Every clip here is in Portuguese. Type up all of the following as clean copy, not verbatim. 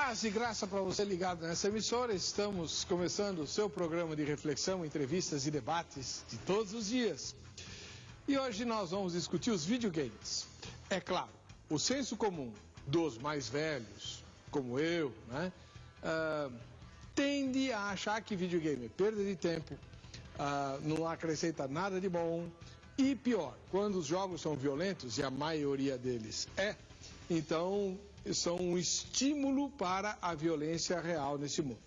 Paz e graça para você ligado nessa emissora. Estamos começando o seu programa de reflexão, entrevistas e debates de todos os dias. E hoje nós vamos discutir os videogames. É claro, o senso comum dos mais velhos, como eu, né, tende a achar que videogame é perda de tempo, não acrescenta nada de bom. E pior, quando os jogos são violentos, e a maioria deles então são um estímulo para a violência real nesse mundo.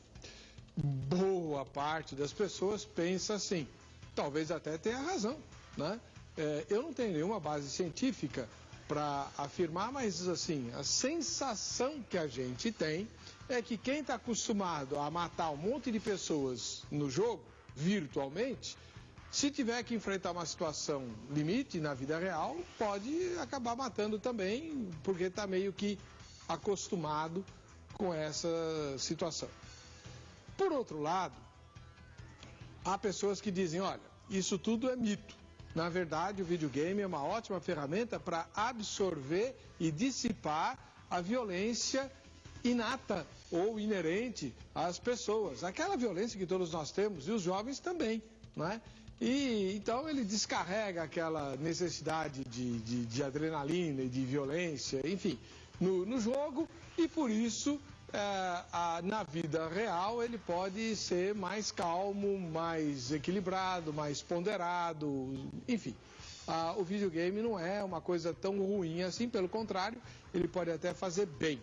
Boa parte das pessoas pensa assim, talvez até tenha razão, né? Eu não tenho nenhuma base científica para afirmar, mas assim, a sensação que a gente tem é que quem está acostumado a matar um monte de pessoas no jogo, virtualmente, se tiver que enfrentar uma situação limite na vida real, pode acabar matando também, porque está meio que acostumado com essa situação. Por outro lado, há pessoas que dizem, olha, isso tudo é mito. Na verdade, o videogame é uma ótima ferramenta para absorver e dissipar a violência inata ou inerente às pessoas. Aquela violência que todos nós temos, e os jovens também, não é? E então ele descarrega aquela necessidade de adrenalina e de violência, enfim, no jogo, e por isso na vida real ele pode ser mais calmo, mais equilibrado, mais ponderado, enfim. O videogame não é uma coisa tão ruim assim, pelo contrário, ele pode até fazer bem.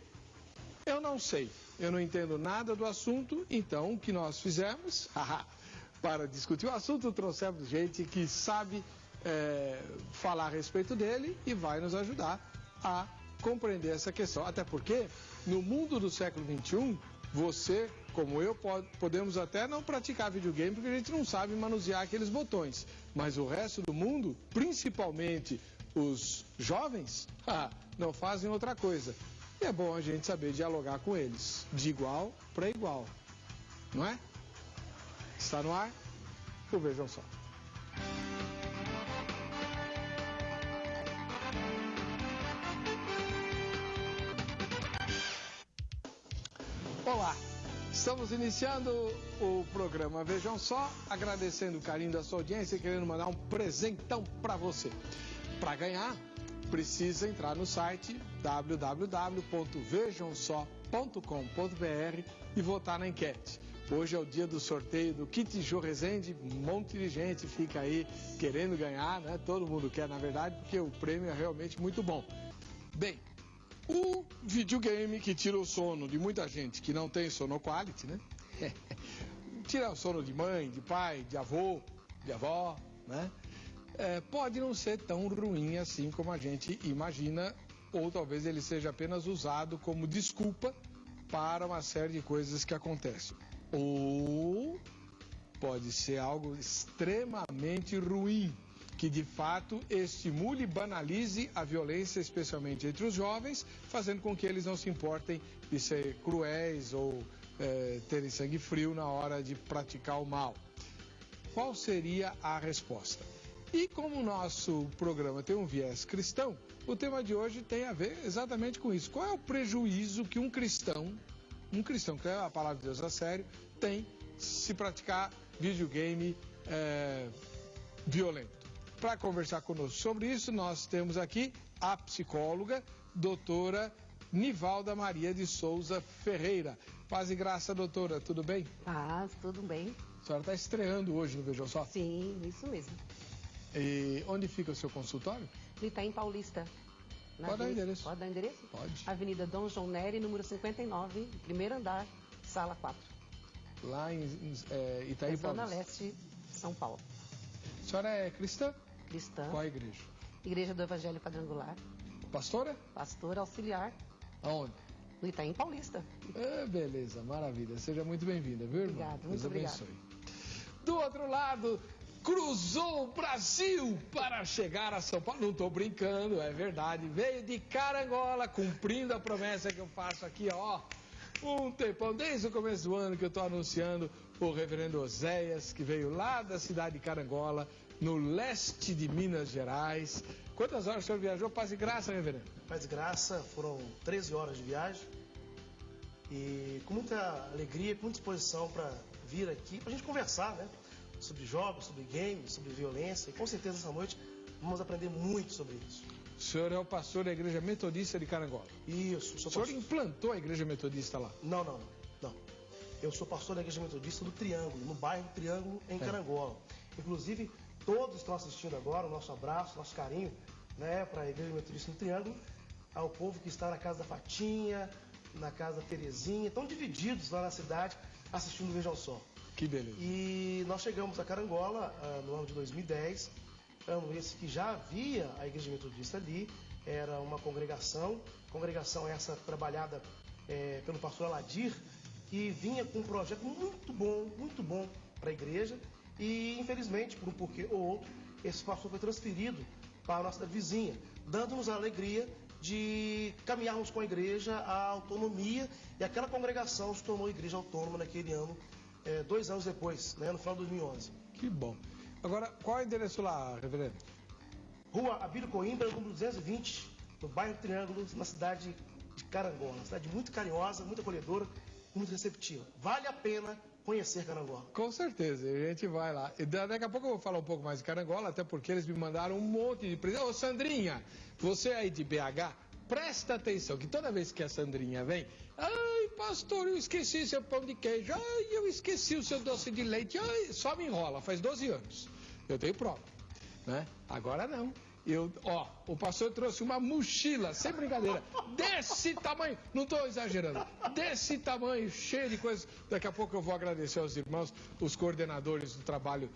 Eu não sei, eu não entendo nada do assunto, então o que nós fizemos? Para discutir o assunto, trouxemos gente que sabe falar a respeito dele e vai nos ajudar a compreender essa questão. Até porque, no mundo do século XXI, você, como eu, podemos até não praticar videogame porque a gente não sabe manusear aqueles botões. Mas o resto do mundo, principalmente os jovens, não fazem outra coisa. E é bom a gente saber dialogar com eles, de igual para igual, não é? Está no ar? Então vejam só. Olá, estamos iniciando o programa Vejam Só, agradecendo o carinho da sua audiência e querendo mandar um presentão para você. Para ganhar, precisa entrar no site www.vejamsó.com.br e votar na enquete. Hoje é o dia do sorteio do Kit Jô Rezende, um monte de gente fica aí querendo ganhar, né? Todo mundo quer, na verdade, porque o prêmio é realmente muito bom. Bem, o videogame que tira o sono de muita gente que não tem sono quality, né? Tira o sono de mãe, de pai, de avô, de avó, né? Pode não ser tão ruim assim como a gente imagina, ou talvez ele seja apenas usado como desculpa para uma série de coisas que acontecem. Ou pode ser algo extremamente ruim, que de fato estimule e banalize a violência, especialmente entre os jovens, fazendo com que eles não se importem de ser cruéis ou terem sangue frio na hora de praticar o mal. Qual seria a resposta? E como o nosso programa tem um viés cristão, o tema de hoje tem a ver exatamente com isso. Qual é o prejuízo que um cristão que leva a palavra de Deus a sério, tem se praticar videogame violento? Para conversar conosco sobre isso, nós temos aqui a psicóloga, doutora Nivalda Maria de Souza Ferreira. Paz e graça, doutora, tudo bem? Paz, tudo bem. A senhora está estreando hoje no Vejam Só? Sim, isso mesmo. E onde fica o seu consultório? Ele está em Paulista. Pode dar o endereço? Pode dar o endereço? Pode. Avenida Dom João Nery, número 59, primeiro andar, sala 4. Lá em Itaí, Zona Paulista. Leste, São Paulo. A senhora é cristã? Cristã. Qual a igreja? Igreja do Evangelho Quadrangular. Pastora? Pastor auxiliar. Aonde? No Itaim Paulista. Beleza, maravilha. Seja muito bem-vinda, viu, irmã? Obrigada, Deus muito obrigada. abençoe. Do outro lado, cruzou o Brasil para chegar a São Paulo. Não estou brincando, é verdade. Veio de Carangola, cumprindo a promessa que eu faço aqui, ó. Um tempão, desde o começo do ano que eu estou anunciando o reverendo Oséias, que veio lá da cidade de Carangola, no leste de Minas Gerais. Quantas horas o senhor viajou? Paz e graça, reverendo? Paz e graça, foram 13 horas de viagem. E com muita alegria, com muita disposição para vir aqui, para a gente conversar, né? Sobre jogos, sobre games, sobre violência. E com certeza essa noite vamos aprender muito sobre isso. O senhor é o pastor da Igreja Metodista de Carangola. Isso, sou O senhor pastor. implantou a Igreja Metodista lá? Não. Eu sou pastor da Igreja Metodista do Triângulo, no bairro Triângulo, em Carangola. Inclusive, todos estão assistindo agora, o nosso abraço, nosso carinho, né, para a Igreja Metodista no Triângulo, ao povo que está na casa da Fatinha, na casa da Terezinha, estão divididos lá na cidade, assistindo o Vejam Só. Que beleza. E nós chegamos a Carangola no ano de 2010, ano esse que já havia a Igreja Metodista ali, era uma congregação essa trabalhada pelo pastor Aladir, que vinha com um projeto muito bom para a igreja, e infelizmente, por um porquê ou outro, esse pastor foi transferido para a nossa cidade vizinha, dando-nos a alegria de caminharmos com a igreja a autonomia, e aquela congregação se tornou igreja autônoma naquele ano, 2 anos depois, né, no final de 2011. Que bom. Agora, qual é o endereço lá, reverendo? Rua Abílio Coimbra, número 220, no bairro Triângulo, na cidade de Carangola. Uma cidade muito carinhosa, muito acolhedora, muito receptiva. Vale a pena conhecer Carangola. Com certeza, a gente vai lá. E daqui a pouco eu vou falar um pouco mais de Carangola, até porque eles me mandaram um monte de presente. Ô, Sandrinha, você aí de BH, presta atenção, que toda vez que a Sandrinha vem, ai, pastor, eu esqueci seu pão de queijo, ai, eu esqueci o seu doce de leite, ai, só me enrola, faz 12 anos. Eu tenho prova, né? Agora não. O pastor trouxe uma mochila, sem brincadeira, desse tamanho, não estou exagerando, desse tamanho, cheio de coisas. Daqui a pouco eu vou agradecer aos irmãos, os coordenadores do trabalho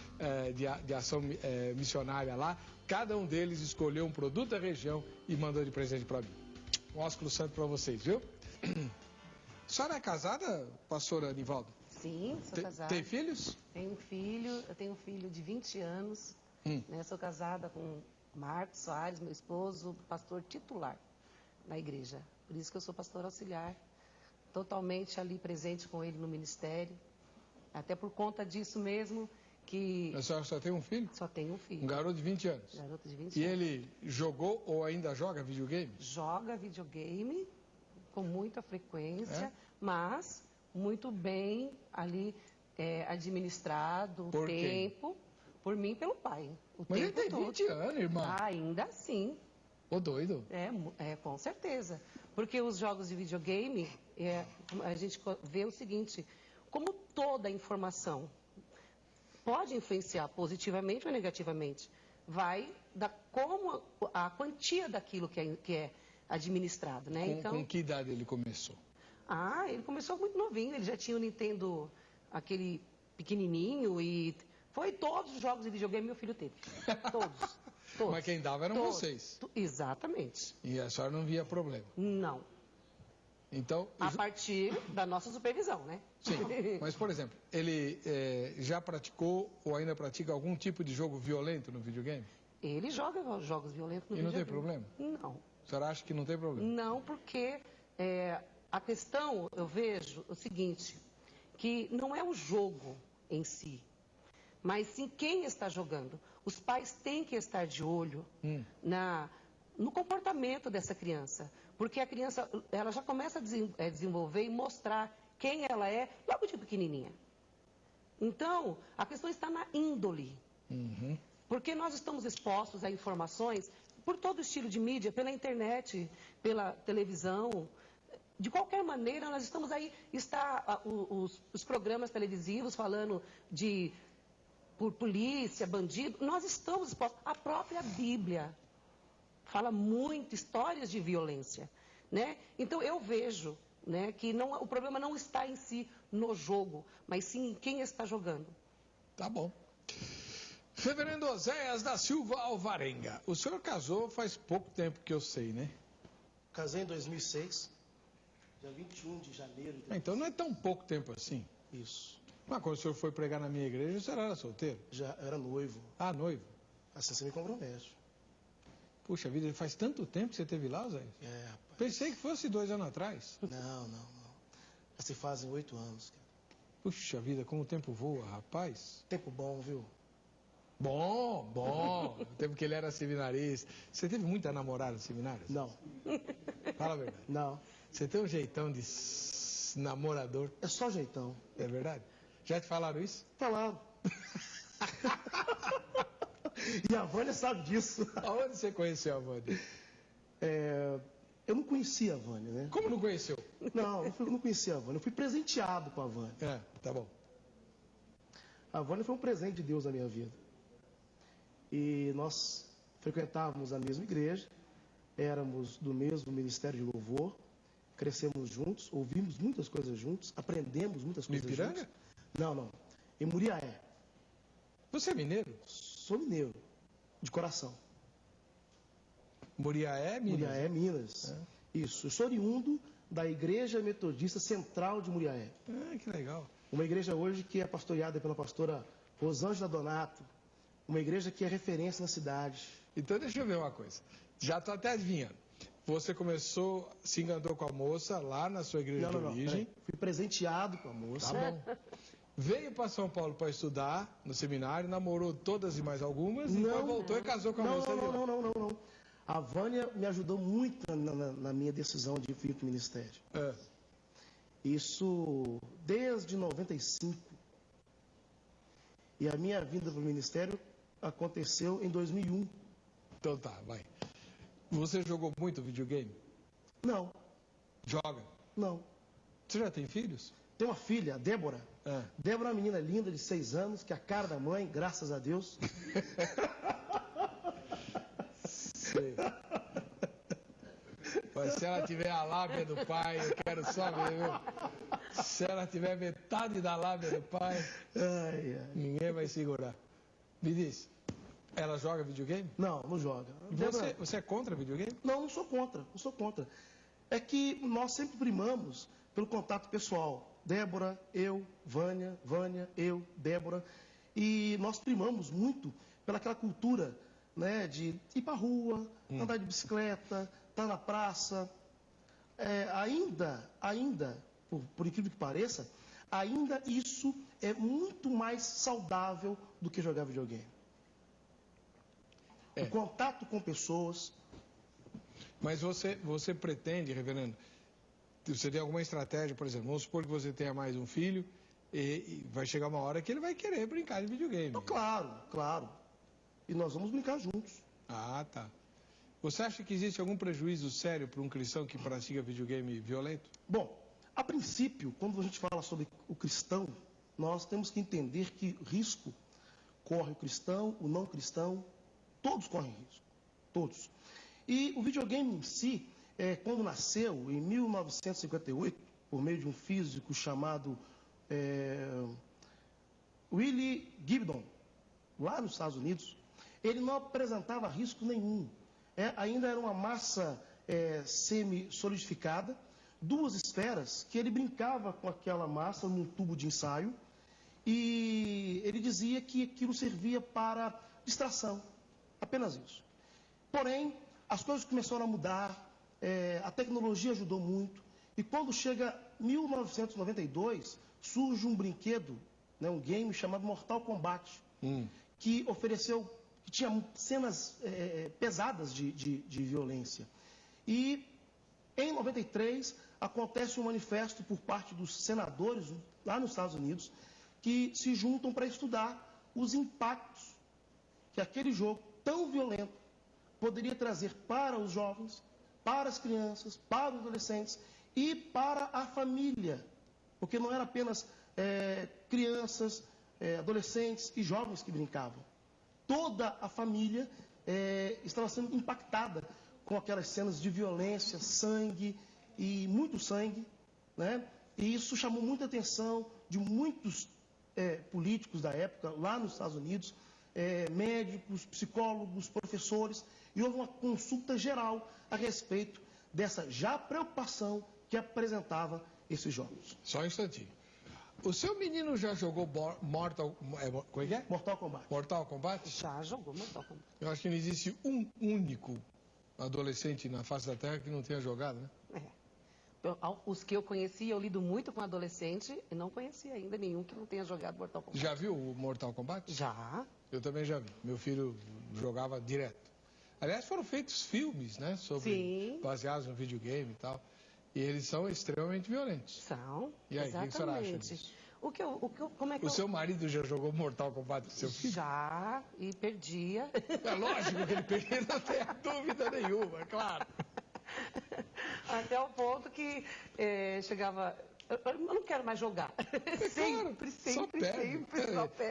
de ação missionária lá. Cada um deles escolheu um produto da região e mandou de presente para mim. Um ósculo santo para vocês, viu? A senhora é casada, pastora Anivaldo? Sim, sou casada. Tem filhos? Tenho um filho, eu tenho um filho de 20 anos. Né? Sou casada com Marcos Soares, meu esposo, pastor titular na igreja. Por isso que eu sou pastor auxiliar, totalmente ali presente com ele no ministério. Até por conta disso mesmo que... A senhora só tem um filho? Só tenho um filho. Um garoto de 20 anos. Garoto de 20 E anos. ele jogou ou ainda joga videogame? Joga videogame com muita frequência, mas muito bem ali administrado o Por tempo. Por mim e pelo pai. Mas ele tem 20 anos, irmão. Ainda assim. Ô, doido. Com certeza. Porque os jogos de videogame, a gente vê o seguinte, como toda informação pode influenciar positivamente ou negativamente, vai da como a quantia daquilo que é administrado, né? Com que idade ele começou? Ele começou muito novinho, ele já tinha o Nintendo, aquele pequenininho, e foi todos os jogos de videogame meu filho teve. Todos. Mas quem dava eram vocês. Exatamente. E a senhora não via problema? Não. Então... A partir da nossa supervisão, né? Sim, mas por exemplo, ele já praticou ou ainda pratica algum tipo de jogo violento no videogame? Ele joga jogos violentos no videogame. E não tem problema? Não. A senhora acha que não tem problema? Não, porque a questão, eu vejo o seguinte, que não é o jogo em si, mas sim quem está jogando. Os pais têm que estar de olho no comportamento dessa criança, porque a criança ela já começa a desenvolver e mostrar quem ela é logo de pequenininha. Então, a questão está na índole, porque nós estamos expostos a informações por todo estilo de mídia, pela internet, pela televisão. De qualquer maneira, nós estamos aí, os programas televisivos falando por polícia, bandido, nós estamos expostos. A própria Bíblia fala muito histórias de violência, né? Então eu vejo, né, que o problema não está em si no jogo, mas sim em quem está jogando. Tá bom. Reverendo Oséias da Silva Alvarenga, o senhor casou faz pouco tempo que eu sei, né? Casei em 2006, dia 21 de janeiro. Então não é tão pouco tempo assim. Isso. Mas quando o senhor foi pregar na minha igreja, o senhor era solteiro? Já era noivo. Ah, noivo. Assim você me compromete. Puxa vida, faz tanto tempo que você esteve lá, Zé? Rapaz. Pensei que fosse 2 anos atrás. Não. Já se fazem 8 anos, cara. Puxa vida, como o tempo voa, rapaz. Tempo bom, viu? Bom. O tempo que ele era seminarista. Você teve muita namorada no seminário? Não. Fala a verdade. Não. Você tem um jeitão de namorador. É só jeitão. É verdade? Já te falaram isso? Falaram. E a Vânia sabe disso. Aonde você conheceu a Vânia? Eu não conhecia a Vânia, né? Como não conheceu? Não, eu não conhecia a Vânia. Eu fui presenteado com a Vânia. Tá bom. A Vânia foi um presente de Deus na minha vida. E nós frequentávamos a mesma igreja, éramos do mesmo ministério de louvor, crescemos juntos, ouvimos muitas coisas juntos, aprendemos muitas coisas Ipiranga? juntos. Não. Em Muriaé. Você é mineiro? Sou mineiro, de coração. Muriaé, Minas? Muriaé, Minas. Isso. Eu sou oriundo da Igreja Metodista Central de Muriaé. Que legal. Uma igreja hoje que é pastoreada pela pastora Rosângela Donato. Uma igreja que é referência na cidade. Então deixa eu ver uma coisa. Já estou até adivinhando. Você começou, se encantou com a moça lá na sua igreja de origem. Fui presenteado com a moça. Tá bom. Veio para São Paulo para estudar no seminário, namorou todas e mais algumas, e depois voltou e casou com a moça. Não. A Vânia me ajudou muito na minha decisão de vir para o ministério. Isso desde 95. E a minha vinda para o ministério aconteceu em 2001. Então tá, vai. Você jogou muito videogame? Não. Joga? Não. Você já tem filhos? Tenho uma filha, a Débora. Débora é uma menina linda de 6 anos, que é a cara da mãe, graças a Deus. Sei. Mas se ela tiver a lábia do pai, eu quero só ver, viu? Se ela tiver metade da lábia do pai, ninguém vai segurar. Me diz, ela joga videogame? Não joga. Você é contra videogame? Não sou contra. É que nós sempre primamos pelo contato pessoal. Débora, eu, Vânia, eu, Débora. E nós primamos muito pelaquela cultura, né, de ir para a rua, andar de bicicleta, estar na praça. Ainda, por incrível que pareça, ainda isso é muito mais saudável do que jogar videogame. O contato com pessoas. Mas você pretende, reverendo, você tem alguma estratégia, por exemplo, vamos supor que você tenha mais um filho e vai chegar uma hora que ele vai querer brincar de videogame. Então, claro. E nós vamos brincar juntos. Tá. Você acha que existe algum prejuízo sério para um cristão que pratica videogame violento? Bom, a princípio, quando a gente fala sobre o cristão, nós temos que entender que risco corre o cristão, o não cristão, todos correm risco. Todos. E o videogame em si, quando nasceu, em 1958, por meio de um físico chamado Willie Gibson, lá nos Estados Unidos, ele não apresentava risco nenhum. Ainda era uma massa semi-solidificada, 2 esferas, que ele brincava com aquela massa num tubo de ensaio, e ele dizia que aquilo servia para distração, apenas isso. Porém, as coisas começaram a mudar, a tecnologia ajudou muito, e quando chega 1992, surge um brinquedo, né, um game chamado Mortal Kombat, que tinha cenas pesadas de violência. E em 93 acontece um manifesto por parte dos senadores lá nos Estados Unidos que se juntam para estudar os impactos que aquele jogo tão violento poderia trazer para os jovens, para as crianças, para os adolescentes e para a família. Porque não era apenas crianças, adolescentes e jovens que brincavam. Toda a família estava sendo impactada com aquelas cenas de violência, sangue e muito sangue, né? E isso chamou muita atenção de muitos políticos da época, lá nos Estados Unidos, médicos, psicólogos, professores, e houve uma consulta geral a respeito dessa já preocupação que apresentava esses jogos. Só um instantinho. O seu menino já jogou Mortal Kombat? Mortal Kombat? Já jogou Mortal Kombat. Eu acho que não existe um único adolescente na face da Terra que não tenha jogado, né? Os que eu conheci, eu lido muito com adolescente e não conheci ainda nenhum que não tenha jogado Mortal Kombat. Já viu o Mortal Kombat? Já. Eu também já vi. Meu filho jogava direto. Aliás, foram feitos filmes, né? Baseados no videogame e tal. E eles são extremamente violentos. São, E aí, exatamente. o que a senhora acha disso? O seu marido já jogou Mortal Kombat com seu filho? Já, e perdia. É lógico que ele perdia, não tem dúvida nenhuma, é claro. Até o ponto que chegava... Eu não quero mais jogar. Sempre, só perde.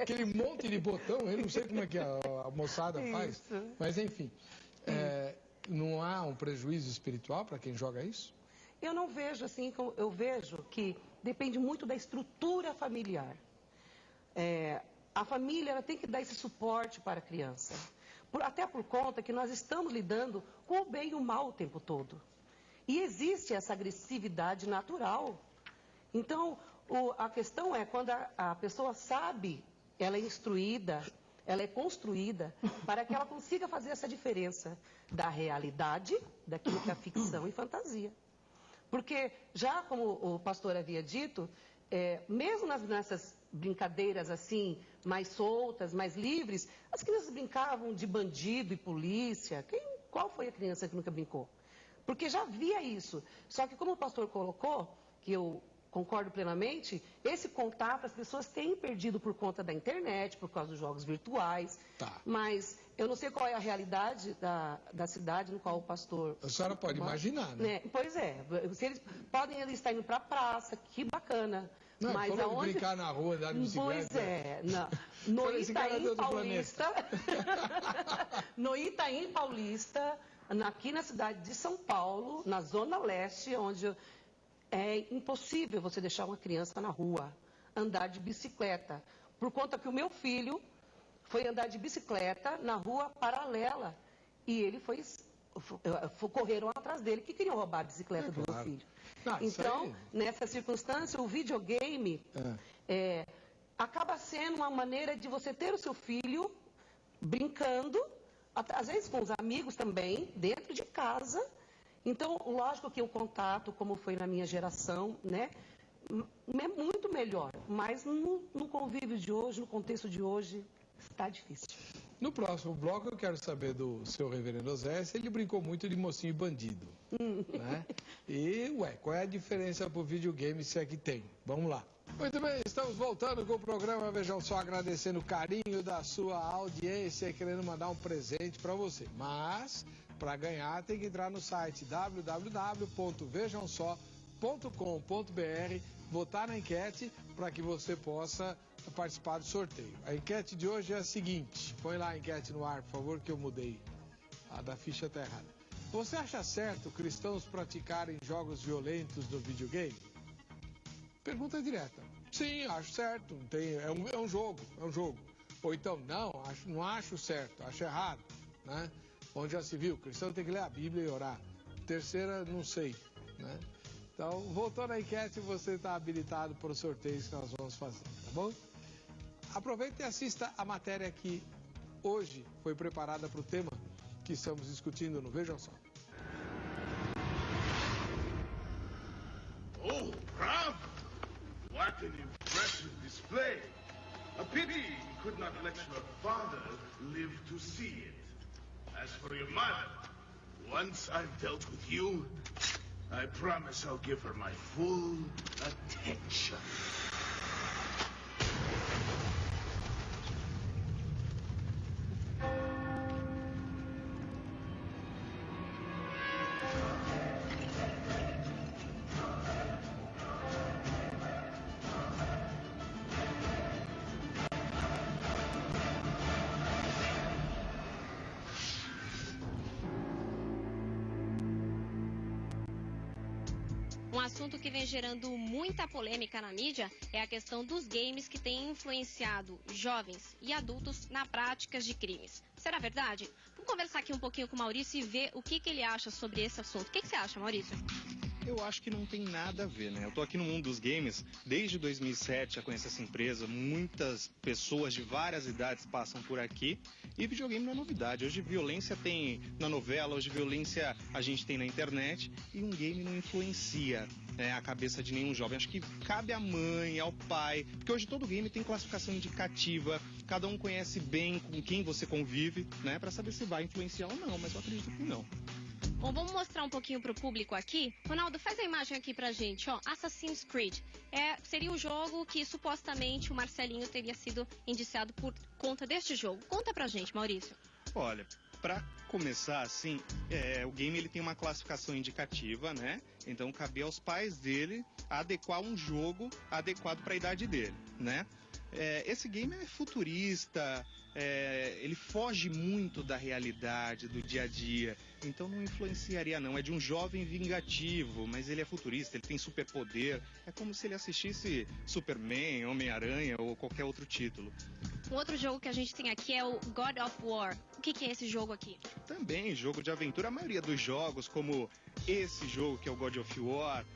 Aquele monte de botão, eu não sei como é que a moçada faz. Mas, enfim, não há um prejuízo espiritual para quem joga isso? Eu não vejo assim, eu vejo que depende muito da estrutura familiar. A família ela tem que dar esse suporte para a criança. Até por conta que nós estamos lidando com o bem e o mal o tempo todo. E existe essa agressividade natural. Então, a questão é quando a pessoa sabe, ela é instruída, ela é construída para que ela consiga fazer essa diferença da realidade, daquilo que é ficção e fantasia. Porque, já como o pastor havia dito, mesmo nessas brincadeiras assim, mais soltas, mais livres, as crianças brincavam de bandido e polícia. Qual foi a criança que nunca brincou? Porque já havia isso. Só que como o pastor colocou, que eu concordo plenamente, esse contato as pessoas têm perdido por conta da internet, por causa dos jogos virtuais. Tá. Mas eu não sei qual é a realidade da cidade no qual o pastor... A senhora pode imaginar, né? Pois é. Se eles podem estar indo para a praça, que bacana. Não, mas aonde... brincar na rua, andar de bicicleta. Pois é. No Itaim Paulista... No Itaim Paulista, aqui na cidade de São Paulo, na Zona Leste, onde... É impossível você deixar uma criança na rua, andar de bicicleta. Por conta que o meu filho foi andar de bicicleta na rua paralela. E ele correram atrás dele, que queriam roubar a bicicleta do meu filho. Então, nessa circunstância, o videogame acaba sendo uma maneira de você ter o seu filho brincando, às vezes com os amigos também, dentro de casa. Então, lógico que o contato, como foi na minha geração, né, é muito melhor. Mas no convívio de hoje, no contexto de hoje, está difícil. No próximo bloco, eu quero saber do seu reverendo Zé se ele brincou muito de mocinho e bandido. Né? E, qual é a diferença para o videogame, se é que tem? Vamos lá. Muito bem, estamos voltando com o programa. Vejam só, agradecendo o carinho da sua audiência e querendo mandar um presente para você. Mas... para ganhar, tem que entrar no site www.vejamsó.com.br, votar na enquete para que você possa participar do sorteio. A enquete de hoje é a seguinte, põe lá a enquete no ar, por favor, que eu mudei. A da ficha está errada. Você acha certo cristãos praticarem jogos violentos no videogame? Pergunta direta. Sim, acho certo. É um jogo. Ou então, não acho certo, acho errado, né? Onde já se viu, o cristão tem que ler a Bíblia e orar. Terceira, não sei, né? Então, voltando à enquete, você está habilitado para os sorteios que nós vamos fazer, tá bom? Aproveita e assista a matéria que hoje foi preparada para o tema que estamos discutindo no Vejam Só. Oh, bravo! What an impressive display! A pity you could not let your father live to see it. As for your mother, once I've dealt with you, I promise I'll give her my full attention. Um assunto que vem gerando muita polêmica na mídia é a questão dos games que têm influenciado jovens e adultos na prática de crimes. Será verdade? Vamos conversar aqui um pouquinho com o Maurício e ver o que ele acha sobre esse assunto. O que você acha, Maurício? Eu acho que não tem nada a ver, né? Eu tô aqui no mundo dos games desde 2007, já conheço essa empresa, muitas pessoas de várias idades passam por aqui e videogame não é novidade. Hoje violência tem na novela, hoje violência a gente tem na internet e um game não influencia, né, a cabeça de nenhum jovem. Acho que cabe à mãe, ao pai, porque hoje todo game tem classificação indicativa, cada um conhece bem com quem você convive, né, para saber se vai influenciar ou não, mas eu acredito que não. Bom, vamos mostrar um pouquinho pro público aqui. Ronaldo, faz a imagem aqui pra gente, ó. Assassin's Creed. Seria um jogo que supostamente o Marcelinho teria sido indiciado por conta deste jogo. Conta pra gente, Maurício. Olha, para começar assim, o game ele tem uma classificação indicativa, né? Então cabe aos pais dele adequar um jogo adequado para a idade dele, né? Esse game é futurista, ele foge muito da realidade, do dia a dia, então não influenciaria não. É de um jovem vingativo, mas ele é futurista, ele tem superpoder, é como se ele assistisse Superman, Homem-Aranha ou qualquer outro título. Um outro jogo que a gente tem aqui é o God of War. O que é esse jogo aqui? Também jogo de aventura. A maioria dos jogos, como esse jogo que é o God of War,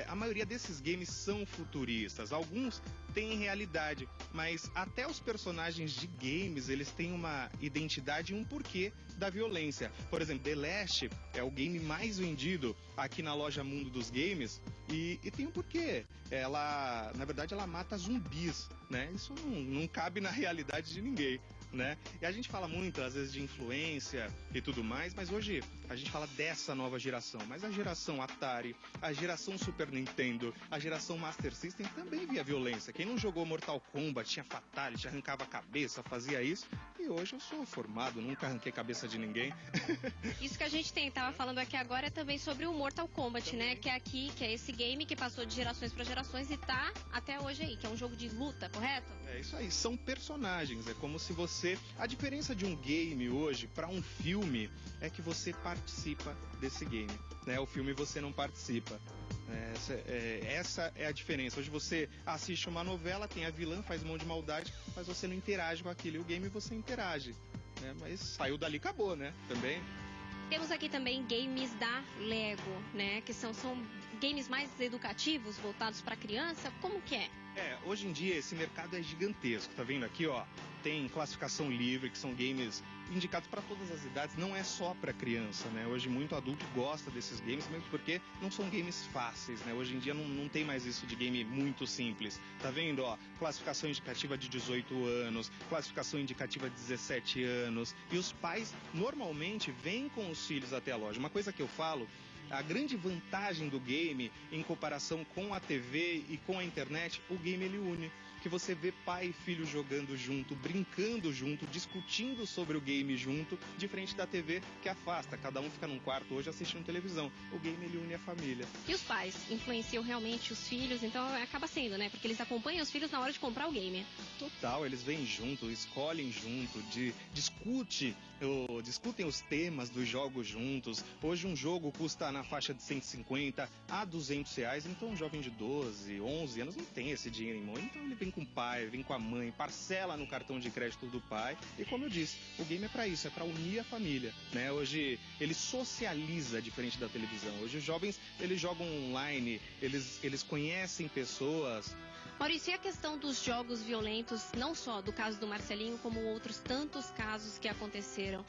a maioria desses games são futuristas. Alguns têm realidade, mas até os personagens de games, eles têm uma identidade e um porquê da violência. Por exemplo, The Last é o game mais vendido aqui na loja Mundo dos Games e tem um porquê. Na verdade, ela mata zumbis, né? Isso não cabe na realidade de ninguém, né? E a gente fala muito, às vezes, de influência e tudo mais, mas hoje a gente fala dessa nova geração. Mas a geração Atari, a geração Super Nintendo, a geração Master System também via violência. Quem não jogou Mortal Kombat, tinha Fatality, arrancava a cabeça, fazia isso. E hoje eu sou formado, nunca arranquei cabeça de ninguém. Isso que a gente tava falando aqui agora é também sobre o Mortal Kombat, também, né? Que é esse game que passou de gerações para gerações e tá até hoje aí, que é um jogo de luta, correto? É isso aí, são personagens, é como se você... A diferença de um game hoje para um filme é que você participa desse game, né? O filme você não participa. Essa é a diferença. Hoje você assiste uma novela, tem a vilã, faz um monte de maldade, mas você não interage com aquilo. E o game você interage, né? Mas saiu dali, acabou, né? Também. Temos aqui também games da Lego, né? Que são games mais educativos, voltados para criança. Como que é? Hoje em dia esse mercado é gigantesco. Tá vendo aqui, ó? Tem classificação livre, que são games indicados para todas as idades, não é só para criança, né? Hoje muito adulto gosta desses games, mesmo porque não são games fáceis, né? Hoje em dia não tem mais isso de game muito simples. Tá vendo, ó? Classificação indicativa de 18 anos, classificação indicativa de 17 anos. E os pais normalmente vêm com os filhos até a loja. Uma coisa que eu falo, a grande vantagem do game em comparação com a TV e com a internet, o game ele une. Que você vê pai e filho jogando junto, brincando junto, discutindo sobre o game junto, diferente da TV que afasta, cada um fica num quarto hoje assistindo televisão. O game ele une a família. E os pais influenciam realmente os filhos, então acaba sendo, né? Porque eles acompanham os filhos na hora de comprar o game. Total, eles vêm junto, escolhem junto, discutem os temas dos jogos juntos. Hoje um jogo custa na faixa de 150 a 200 reais, então um jovem de 12, 11 anos não tem esse dinheiro em mão, então ele vem com o pai, vem com a mãe, parcela no cartão de crédito do pai. E como eu disse, o game é para isso, é para unir a família, né? Hoje ele socializa diferente da televisão. Hoje os jovens, eles jogam online, eles conhecem pessoas. Maurício, e a questão dos jogos violentos, não só do caso do Marcelinho, como outros tantos casos que aconteceram,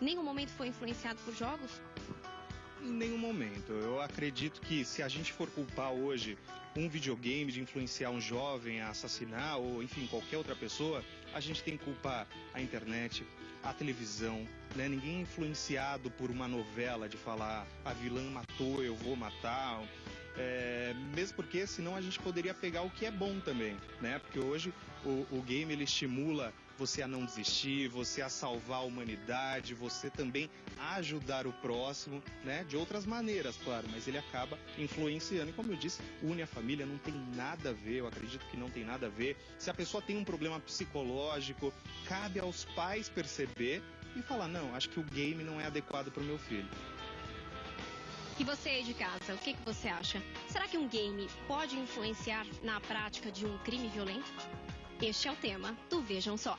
nenhum momento foi influenciado por jogos? Em nenhum momento. Eu acredito que se a gente for culpar hoje um videogame de influenciar um jovem a assassinar ou, enfim, qualquer outra pessoa, a gente tem que culpar a internet, a televisão, né? Ninguém é influenciado por uma novela de falar a vilã matou, eu vou matar. Mesmo porque senão a gente poderia pegar o que é bom também, né? Porque hoje o game ele estimula você a não desistir, você a salvar a humanidade, você também a ajudar o próximo, né? De outras maneiras, claro, mas ele acaba influenciando. E como eu disse, une a família, não tem nada a ver, eu acredito que não tem nada a ver. Se a pessoa tem um problema psicológico, cabe aos pais perceber e falar, não, acho que o game não é adequado para o meu filho. E você aí de casa, o que você acha? Será que um game pode influenciar na prática de um crime violento? Este é o tema do Vejam Só.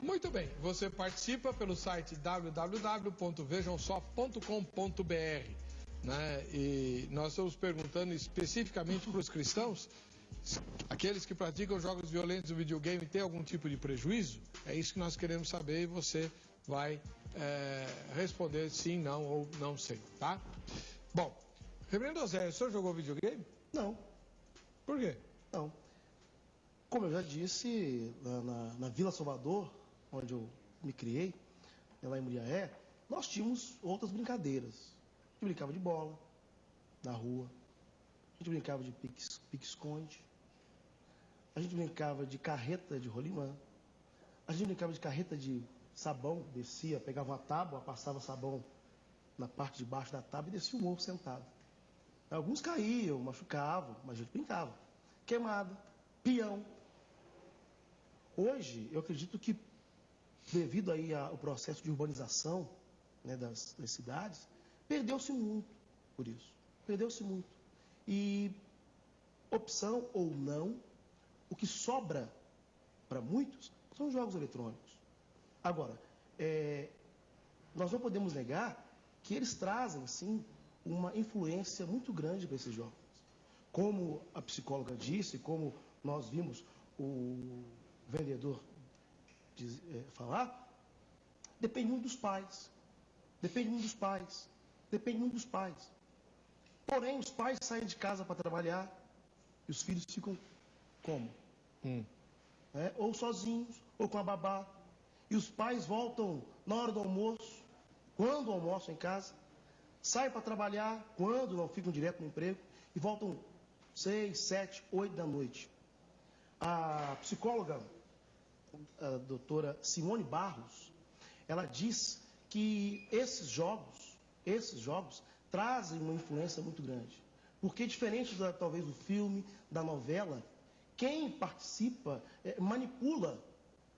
Muito bem, você participa pelo site www.vejamsó.com.br, né? E nós estamos perguntando especificamente para os cristãos, aqueles que praticam jogos violentos no videogame têm algum tipo de prejuízo? É isso que nós queremos saber e você vai responder sim, não ou não sei, tá? Bom, Reverendo Osé, o senhor jogou videogame? Não. Por quê? Não. Como eu já disse, na Vila Salvador, onde eu me criei, lá em Muriaé, nós tínhamos outras brincadeiras. A gente brincava de bola na rua, a gente brincava de pique-esconde, a gente brincava de carreta de rolimã, a gente brincava de carreta de sabão, descia, pegava uma tábua, passava sabão na parte de baixo da tábua e descia o morro sentado. Alguns caíam, machucavam, mas a gente brincava. Queimada, peão. Hoje, eu acredito que, devido aí ao processo de urbanização, né, das cidades, perdeu-se muito por isso. Perdeu-se muito. E, opção ou não, o que sobra para muitos são os jogos eletrônicos. Agora, nós não podemos negar que eles trazem, sim, uma influência muito grande para esses jovens. Como a psicóloga disse, como nós vimos o vendedor falar, depende muito dos pais. Depende muito dos pais. Depende muito dos pais. Porém, os pais saem de casa para trabalhar e os filhos ficam como? Ou sozinhos, ou com a babá. E os pais voltam na hora do almoço, quando almoçam em casa, saem para trabalhar, quando não ficam direto no emprego, e voltam 6, 7, 8 da noite. A psicóloga, a doutora Simone Barros, ela diz que esses jogos trazem uma influência muito grande. Porque diferente talvez do filme, da novela, quem participa manipula,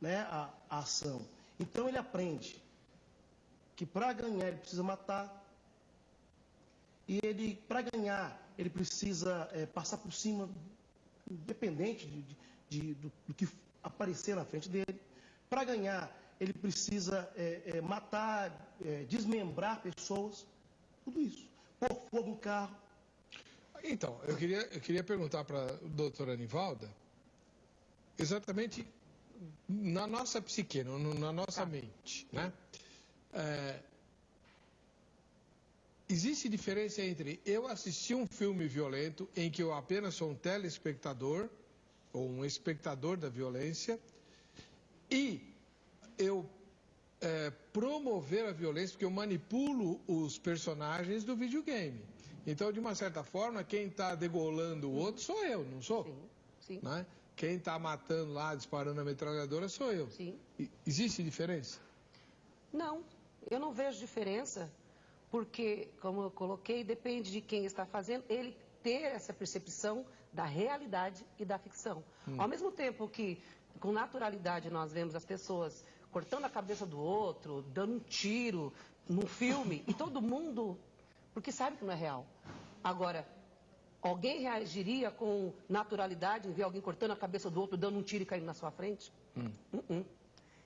né, a ação. Então ele aprende que para ganhar ele precisa matar, e ele, para ganhar, ele precisa passar por cima, independente do que aparecer na frente dele. Para ganhar, ele precisa matar, desmembrar pessoas, tudo isso. Pôr fogo no carro. Então, eu queria perguntar para a doutora Nivalda, exatamente na nossa psique, na nossa mente, né? Existe diferença entre eu assistir um filme violento em que eu apenas sou um telespectador ou um espectador da violência e eu promover a violência porque eu manipulo os personagens do videogame. Então, de uma certa forma, quem está degolando o outro sou eu, não sou? Sim, sim. Né? Quem está matando lá, disparando a metralhadora sou eu. Sim. Existe diferença? Não, eu não vejo diferença, porque, como eu coloquei, depende de quem está fazendo, ele ter essa percepção da realidade e da ficção. Ao mesmo tempo que, com naturalidade, nós vemos as pessoas cortando a cabeça do outro, dando um tiro num filme, e todo mundo, porque sabe que não é real. Agora, alguém reagiria com naturalidade em ver alguém cortando a cabeça do outro, dando um tiro e caindo na sua frente?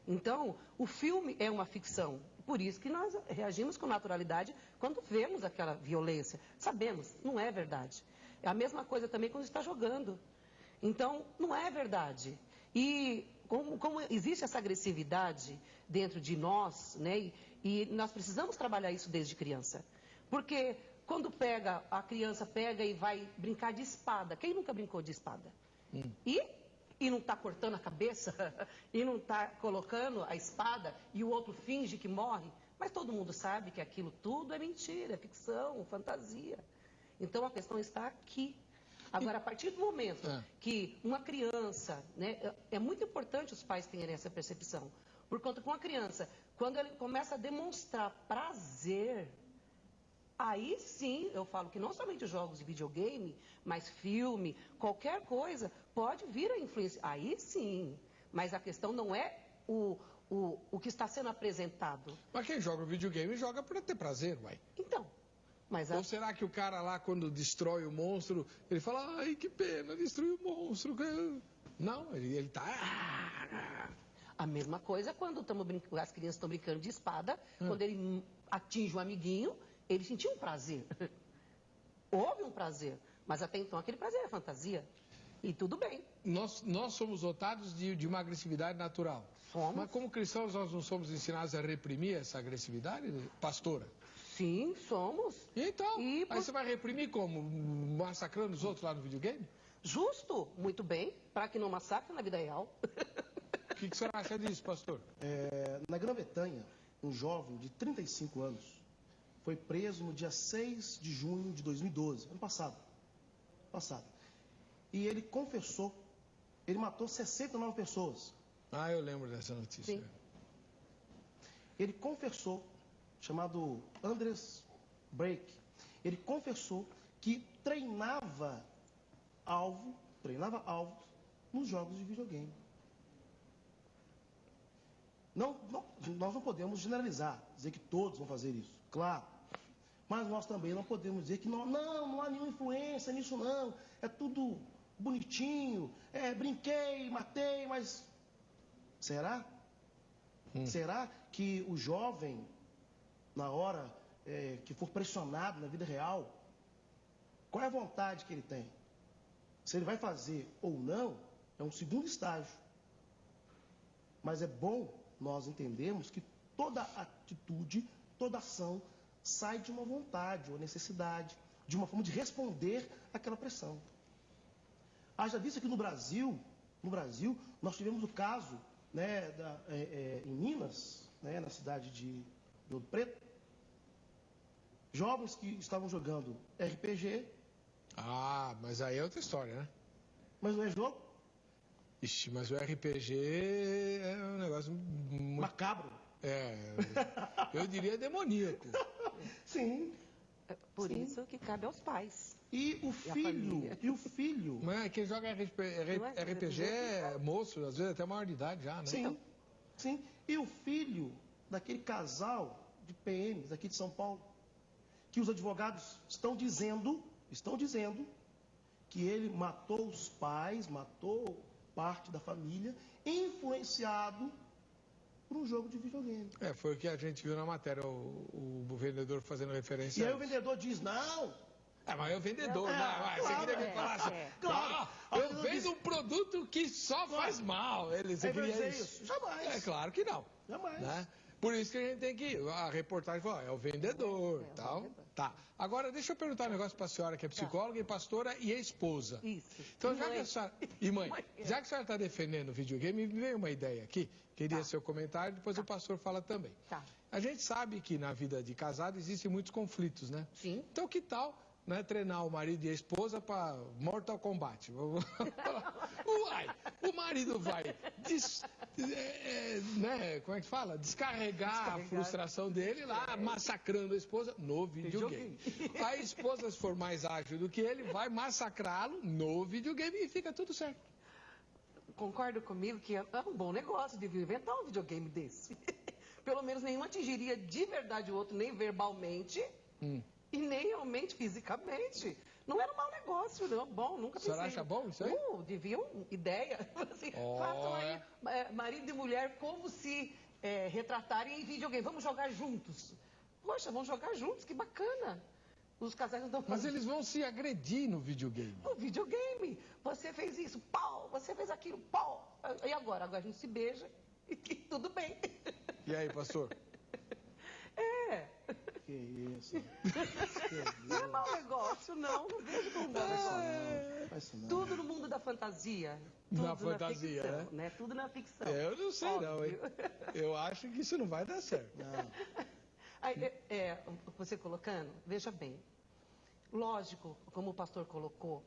Então, o filme é uma ficção. Por isso que nós reagimos com naturalidade quando vemos aquela violência. Sabemos, não é verdade. É a mesma coisa também quando está jogando. Então, não é verdade. E como existe essa agressividade dentro de nós, né? E nós precisamos trabalhar isso desde criança. Porque quando a criança pega e vai brincar de espada. Quem nunca brincou de espada? E não está cortando a cabeça, e não está colocando a espada, e o outro finge que morre. Mas todo mundo sabe que aquilo tudo é mentira, é ficção, fantasia. Então a questão está aqui. Agora, a partir do momento que uma criança, né, é muito importante os pais terem essa percepção. Por conta que uma criança, quando ele começa a demonstrar prazer, aí sim, eu falo que não somente os jogos de videogame, mas filme, qualquer coisa, pode vir a influência. Aí sim, mas a questão não é o que está sendo apresentado. Mas quem joga videogame joga para ter prazer, uai. Então, mas... Ou será que o cara lá, quando destrói o monstro, ele fala, ai, que pena, destruiu o monstro. Não, ele está... A mesma coisa quando as crianças estão brincando de espada, quando ele atinge um amiguinho, ele sentiu um prazer. Houve um prazer, mas até então aquele prazer é fantasia. E tudo bem. Nós somos dotados de uma agressividade natural. Somos. Mas como cristãos nós não somos ensinados a reprimir essa agressividade, pastora? Sim, somos. Então, aí você vai reprimir como? Massacrando os outros lá no videogame? Justo, muito bem, para que não massacre na vida real. O que a senhora acha disso, pastor? Na Grã-Bretanha, um jovem de 35 anos, foi preso no dia 6 de junho de 2012, ano passado. E ele confessou, ele matou 69 pessoas. Ah, eu lembro dessa notícia. Sim. Ele confessou, chamado Andres Break, ele confessou que treinava alvos nos jogos de videogame. Nós não podemos generalizar, dizer que todos vão fazer isso, claro. Mas nós também não podemos dizer que não há nenhuma influência nisso não. É tudo bonitinho, brinquei, matei, mas será? Será que o jovem, na hora que for pressionado na vida real, qual é a vontade que ele tem? Se ele vai fazer ou não, é um segundo estágio. Mas é bom nós entendermos que toda atitude, toda ação sai de uma vontade ou necessidade, de uma forma de responder àquela pressão. Haja visto que no Brasil, nós tivemos o caso, né, em Minas, né, na cidade de Ouro Preto, jovens que estavam jogando RPG. Ah, mas aí é outra história, né? Mas não é jogo? Ixi, mas o RPG é um negócio muito... Macabro. Eu diria demoníaco. Sim. Por isso que cabe aos pais. E o filho. Mas quem joga RPG é moço, às vezes até maior de idade já, né? Sim. E o filho daquele casal de PMs aqui de São Paulo, que os advogados estão dizendo que ele matou os pais, matou parte da família, influenciado por um jogo de videogame. Foi o que a gente viu na matéria, o vendedor fazendo referência. E aí o vendedor diz, não. Mas é o vendedor, você queria me falar assim, claro. Eu vendo um produto que só faz mal. Você queria dizer isso? Jamais. É claro que não. Jamais. Né? Por isso que a gente tem que ir. A reportagem falou, é o vendedor e tal. Vendedor. Tá. Agora, deixa eu perguntar um negócio para a senhora, que é psicóloga e pastora e esposa. Isso. Então, já que a senhora... E mãe, já que a senhora está defendendo o videogame, me veio uma ideia aqui. Queria seu comentário, depois o pastor fala também. Tá. A gente sabe que na vida de casado existem muitos conflitos, né? Sim. Então, que tal... Né, treinar o marido e a esposa para Mortal Kombat? Uai, o marido vai como é que fala? Descarregar a frustração dele lá, massacrando a esposa no videogame. A esposa, se for mais ágil do que ele, vai massacrá-lo no videogame e fica tudo certo. Concorda comigo que é um bom negócio de inventar um videogame desse. Pelo menos nenhum atingiria de verdade o outro, nem verbalmente. E nem realmente fisicamente. Não era um mau negócio, não. Bom, nunca pensei. A senhora acha bom isso aí? Deviam, ideia. Assim, façam aí, marido e mulher, como se retratarem em videogame. Vamos jogar juntos. Poxa, vamos jogar juntos, que bacana. Os casais não estão Mas eles vão se agredir no videogame. No videogame. Você fez isso, pau. Você fez aquilo, pau. E agora? Agora a gente se beija e tudo bem. E aí, pastor? Que isso? Não é mau negócio, não. Não vejo como mau negócio. Tudo no mundo da fantasia. Tudo na fantasia, ficção, né? Tudo na ficção. Eu não sei, óbvio. não, hein? Eu acho que isso não vai dar certo. Não. Aí, você colocando, veja bem. Lógico, como o pastor colocou,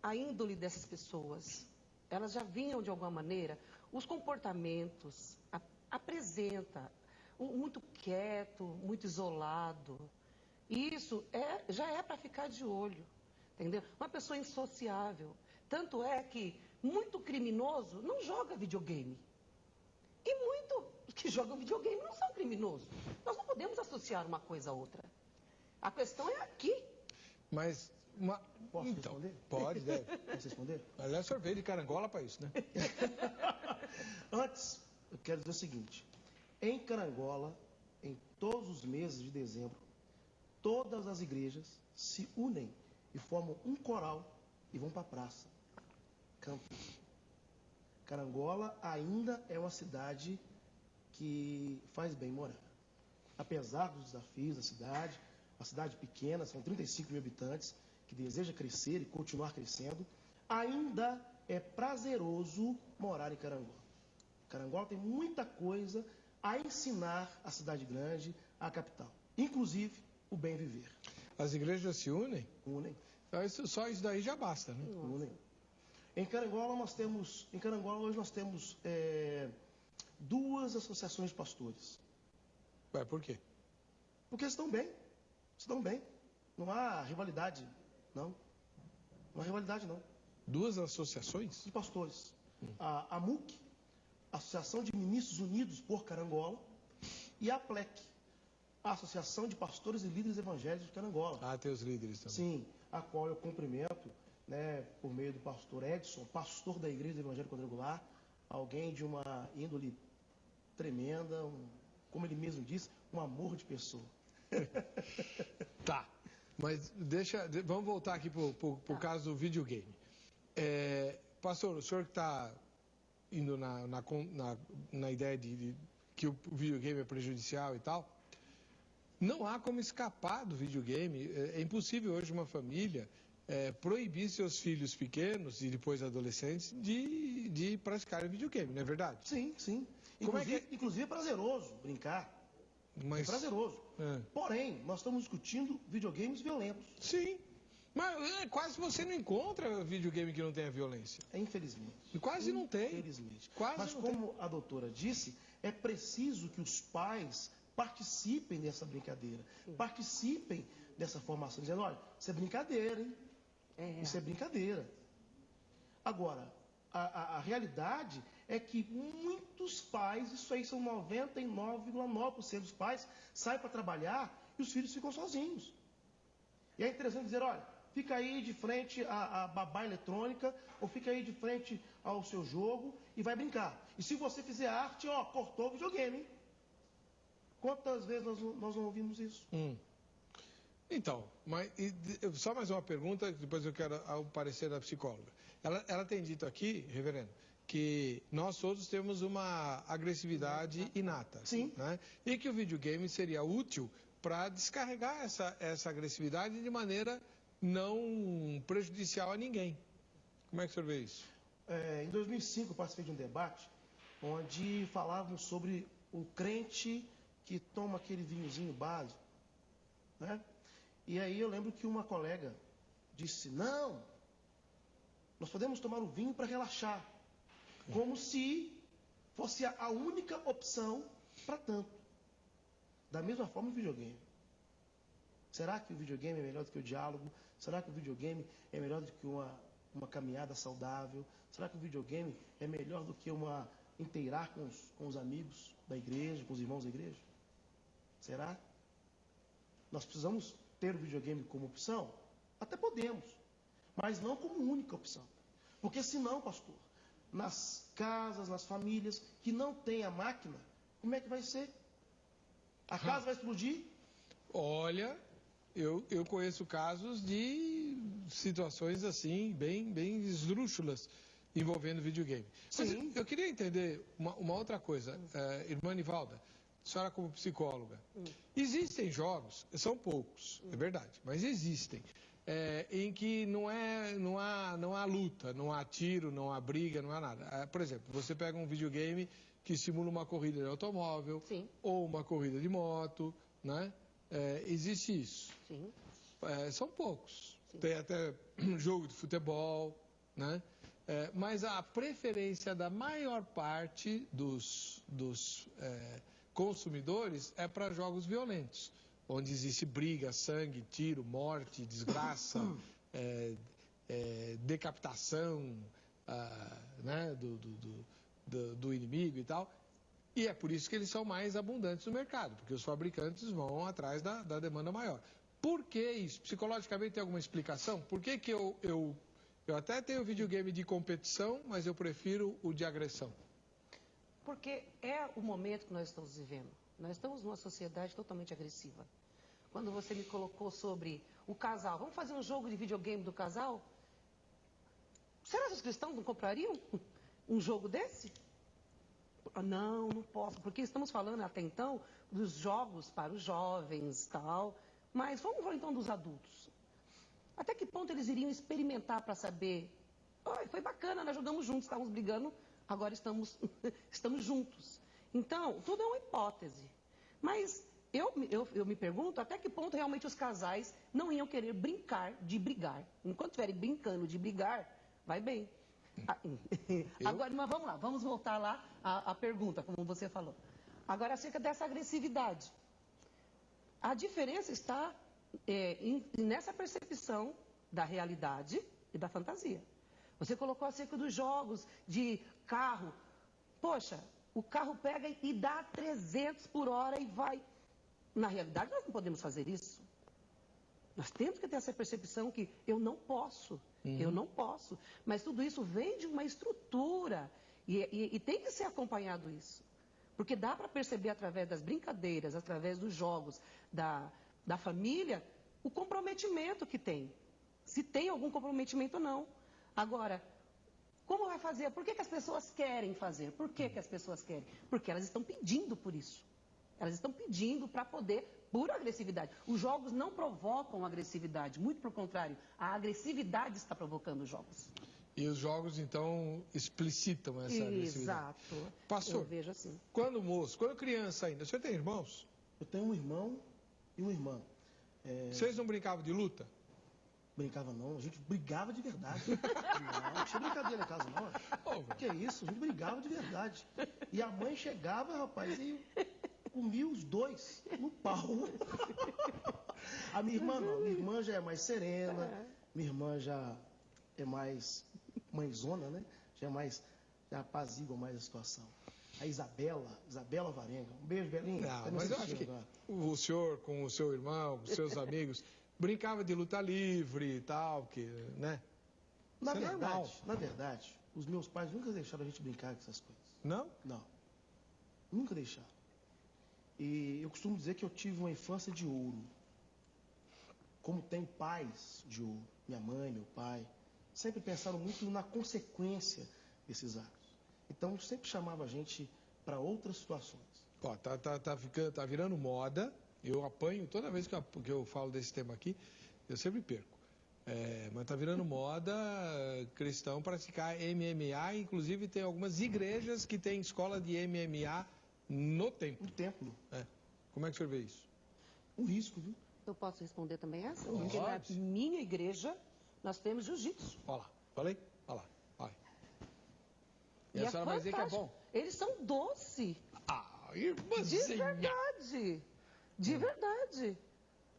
a índole dessas pessoas, elas já vinham de alguma maneira, os comportamentos, apresenta muito quieto, muito isolado. E isso já é para ficar de olho, entendeu? Uma pessoa insociável. Tanto é que muito criminoso não joga videogame. E muito que jogam videogame não são criminosos. Nós não podemos associar uma coisa a outra. A questão é aqui. Mas... Posso responder? Pode, deve. Posso responder? Aliás, sorvete de carangola para isso, né? Antes, eu quero dizer o seguinte. Em Carangola, em todos os meses de dezembro, todas as igrejas se unem e formam um coral e vão para a praça. Cantam. Carangola ainda é uma cidade que faz bem morar. Apesar dos desafios da cidade, uma cidade pequena, são 35 mil habitantes, que deseja crescer e continuar crescendo, ainda é prazeroso morar em Carangola. Carangola tem muita coisa a ensinar a cidade grande, a capital. Inclusive, o bem viver. As igrejas se unem? Unem. Só isso daí já basta, né? Unem. Em Carangola, hoje nós temos 2 associações de pastores. Ué, por quê? Porque eles estão bem. Estão bem. Não há rivalidade, não. Não há rivalidade, não. 2 associações? De pastores. A AMUC, Associação de Ministros Unidos por Carangola, e a APLEC, a Associação de Pastores e Líderes Evangélicos de Carangola. Ah, tem os líderes também. Sim, a qual eu cumprimento, né, por meio do pastor Edson, pastor da Igreja Evangélica Quadrangular, alguém de uma índole tremenda, como ele mesmo disse, um amor de pessoa. Tá, mas vamos voltar aqui pro caso do videogame. Pastor, o senhor que está indo na ideia de que o videogame é prejudicial e tal, não há como escapar do videogame. É impossível hoje uma família proibir seus filhos pequenos e depois adolescentes de praticarem videogame, não é verdade? Sim, sim. Inclusive é prazeroso brincar. É prazeroso. Porém, nós estamos discutindo videogames violentos. Sim. Mas quase você não encontra videogame que não tenha violência. Infelizmente. Quase não tem. Infelizmente. Quase Mas não como a doutora disse, é preciso que os pais participem dessa brincadeira. Participem dessa formação. Dizendo, olha, isso é brincadeira, hein? Isso é brincadeira. Agora, a realidade é que muitos pais, isso aí são 99,9% dos pais, saem para trabalhar e os filhos ficam sozinhos. E é interessante dizer, olha, fica aí de frente à babá eletrônica, ou fica aí de frente ao seu jogo e vai brincar. E se você fizer arte, ó, cortou o videogame, hein? Quantas vezes nós não ouvimos isso? Então, só mais uma pergunta, depois eu quero o parecer da psicóloga. Ela tem dito aqui, reverendo, que nós todos temos uma agressividade inata. Sim. Né? E que o videogame seria útil para descarregar essa agressividade de maneira não prejudicial a ninguém. Como é que o senhor vê isso? Em 2005 eu participei de um debate onde falávamos sobre o crente que toma aquele vinhozinho básico, né? E aí eu lembro que uma colega disse, não, nós podemos tomar o vinho para relaxar, como se fosse a única opção para tanto. Da mesma forma o videogame. Será que o videogame é melhor do que o diálogo? Será que o videogame é melhor do que uma caminhada saudável? Será que o videogame é melhor do que inteirar com os amigos da igreja, com os irmãos da igreja? Será? Nós precisamos ter o videogame como opção? Até podemos, mas não como única opção. Porque senão, pastor, nas casas, nas famílias que não tem a máquina, como é que vai ser? A casa vai explodir? Olha, eu conheço casos de situações assim, bem esdrúxulas, envolvendo videogame. Mas eu queria entender uma outra coisa, irmã Nivalda, a senhora como psicóloga. Existem jogos, são poucos, é verdade, mas existem, em que não há luta, não há tiro, não há briga, não há nada. Por exemplo, você pega um videogame que simula uma corrida de automóvel, Sim. ou uma corrida de moto, né? Existe isso. Sim. São poucos. Sim. Tem até jogo de futebol, né? Mas a preferência da maior parte dos consumidores é para jogos violentos, onde existe briga, sangue, tiro, morte, desgraça, decapitação, né, do inimigo e tal. E é por isso que eles são mais abundantes no mercado, porque os fabricantes vão atrás da demanda maior. Por que isso? Psicologicamente tem alguma explicação? Por que eu até tenho videogame de competição, mas eu prefiro o de agressão? Porque é o momento que nós estamos vivendo. Nós estamos numa sociedade totalmente agressiva. Quando você me colocou sobre o casal, vamos fazer um jogo de videogame do casal? Será que os cristãos não comprariam um jogo desse? Não, não posso, porque estamos falando até então dos jogos para os jovens, tal. Mas vamos falar então dos adultos. Até que ponto eles iriam experimentar para saber? Foi bacana, nós jogamos juntos, estávamos brigando, agora estamos juntos. Então, tudo é uma hipótese. Mas eu me pergunto até que ponto realmente os casais não iam querer brincar de brigar. Enquanto estiverem brincando de brigar, vai bem. Agora, mas vamos lá, vamos voltar lá à pergunta, como você falou. Agora, acerca dessa agressividade. A diferença está nessa percepção da realidade e da fantasia. Você colocou acerca dos jogos de carro. Poxa, o carro pega e dá 300 por hora e vai. Na realidade, nós não podemos fazer isso. Nós temos que ter essa percepção que eu não posso. Eu não posso. Mas tudo isso vem de uma estrutura. E tem que ser acompanhado isso. Porque dá para perceber através das brincadeiras, através dos jogos, da família, o comprometimento que tem. Se tem algum comprometimento ou não. Agora, como vai fazer? Por que as pessoas querem fazer? Por que as pessoas querem? Porque elas estão pedindo por isso. Elas estão pedindo para poder, por agressividade. Os jogos não provocam agressividade, muito pelo contrário. A agressividade está provocando os jogos. E os jogos, então, explicitam essa agressividade. Exato. Pastor, eu vejo assim. Quando moço, quando criança ainda, o senhor tem irmãos? Eu tenho um irmão e uma irmã. Vocês não brincavam de luta? Brincava não, a gente brigava de verdade. Não tinha brincadeira em casa não. Que é isso, a gente brigava de verdade. E a mãe chegava, rapaz, e comia os dois no pau. A minha irmã não, minha irmã já é mais serena, minha irmã já é mais mãezona, né? Já apazigua mais a situação. A Isabela Varenga, um beijo, Belinha. Não, mas eu acho que o senhor com o seu irmão, com seus amigos, brincava de luta livre e tal, que, né? Na verdade, os meus pais nunca deixaram a gente brincar com essas coisas. Não? Não. Nunca deixaram. E eu costumo dizer que eu tive uma infância de ouro. Como tem pais de ouro, minha mãe, meu pai, sempre pensaram muito na consequência desses atos. Então, sempre chamava a gente para outras situações. Ó, tá virando moda. Eu apanho toda vez que eu falo desse tema aqui, eu sempre perco. Mas tá virando moda cristão praticar MMA, inclusive tem algumas igrejas que têm escola de MMA no templo. No templo. Como é que o senhor vê isso? Um risco, viu? Eu posso responder também essa? Pode. Porque na minha igreja nós temos jiu-jitsu. Olha lá, falei? Olha lá, vai. E a é senhora vai dizer que é bom? Eles são doce. Ah, irmãzinha! De verdade. De verdade.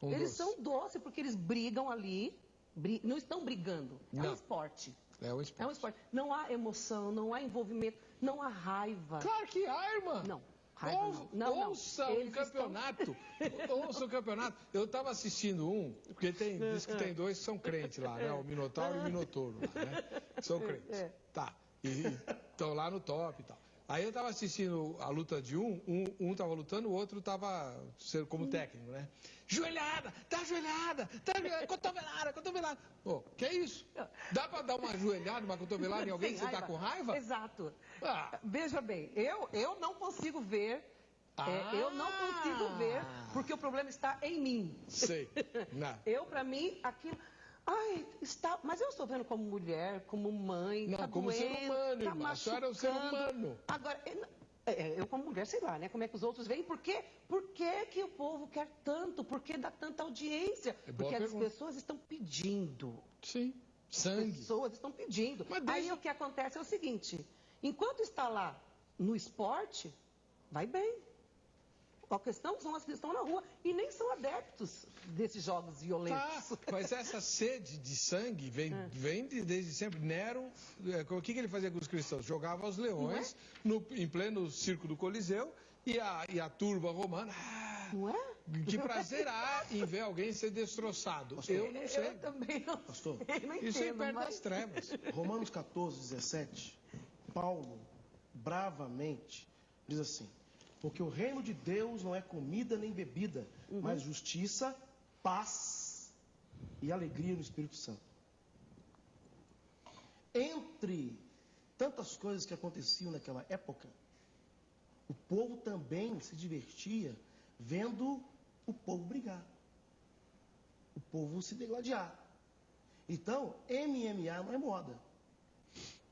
Eles são doces porque eles brigam ali. Não estão brigando. É um esporte. É um esporte. É um esporte. Não há emoção, não há envolvimento, não há raiva. Claro que há, irmã. Não. Raiva não. Ouça o campeonato. Ouça o campeonato. Eu estava assistindo porque diz que tem dois que são crentes lá, né? O Minotauro e o Minotouro lá, né? São crentes. Tá. E estão lá no top e tal. Aí eu estava assistindo a luta de um estava lutando, o outro estava sendo como técnico, né? Joelhada, cotovelada. Pô, que é isso? Dá para dar uma joelhada, uma cotovelada em alguém que você está com raiva? Exato. Veja bem, eu não consigo ver, eu não consigo ver, porque o problema está em mim. Sei. Não. Para mim, aquilo... mas eu estou vendo como mulher, como mãe, não, como ser humano, irmã. A senhora é um ser humano. Agora, eu como mulher, sei lá, né? Como é que os outros veem? Por que o povo quer tanto? Por que dá tanta audiência? Porque as pessoas estão pedindo. Sim, sangue. As pessoas estão pedindo. Aí o que acontece é o seguinte, enquanto está lá no esporte, vai bem. A questão são as que estão na rua e nem são adeptos desses jogos violentos. Mas essa sede de sangue vem desde sempre. Nero, o que ele fazia com os cristãos? Jogava aos leões em pleno circo do Coliseu e a turba romana. Não é? Que prazer há em ver alguém ser destroçado. Pastor, eu não sei. Eu também não. Pastor, não isso é perto das trevas. Romanos 14, 17, Paulo bravamente diz assim: porque o reino de Deus não é comida nem bebida, mas justiça, paz e alegria no Espírito Santo. Entre tantas coisas que aconteciam naquela época, o povo também se divertia vendo o povo brigar, o povo se degladiar. Então, MMA não é moda.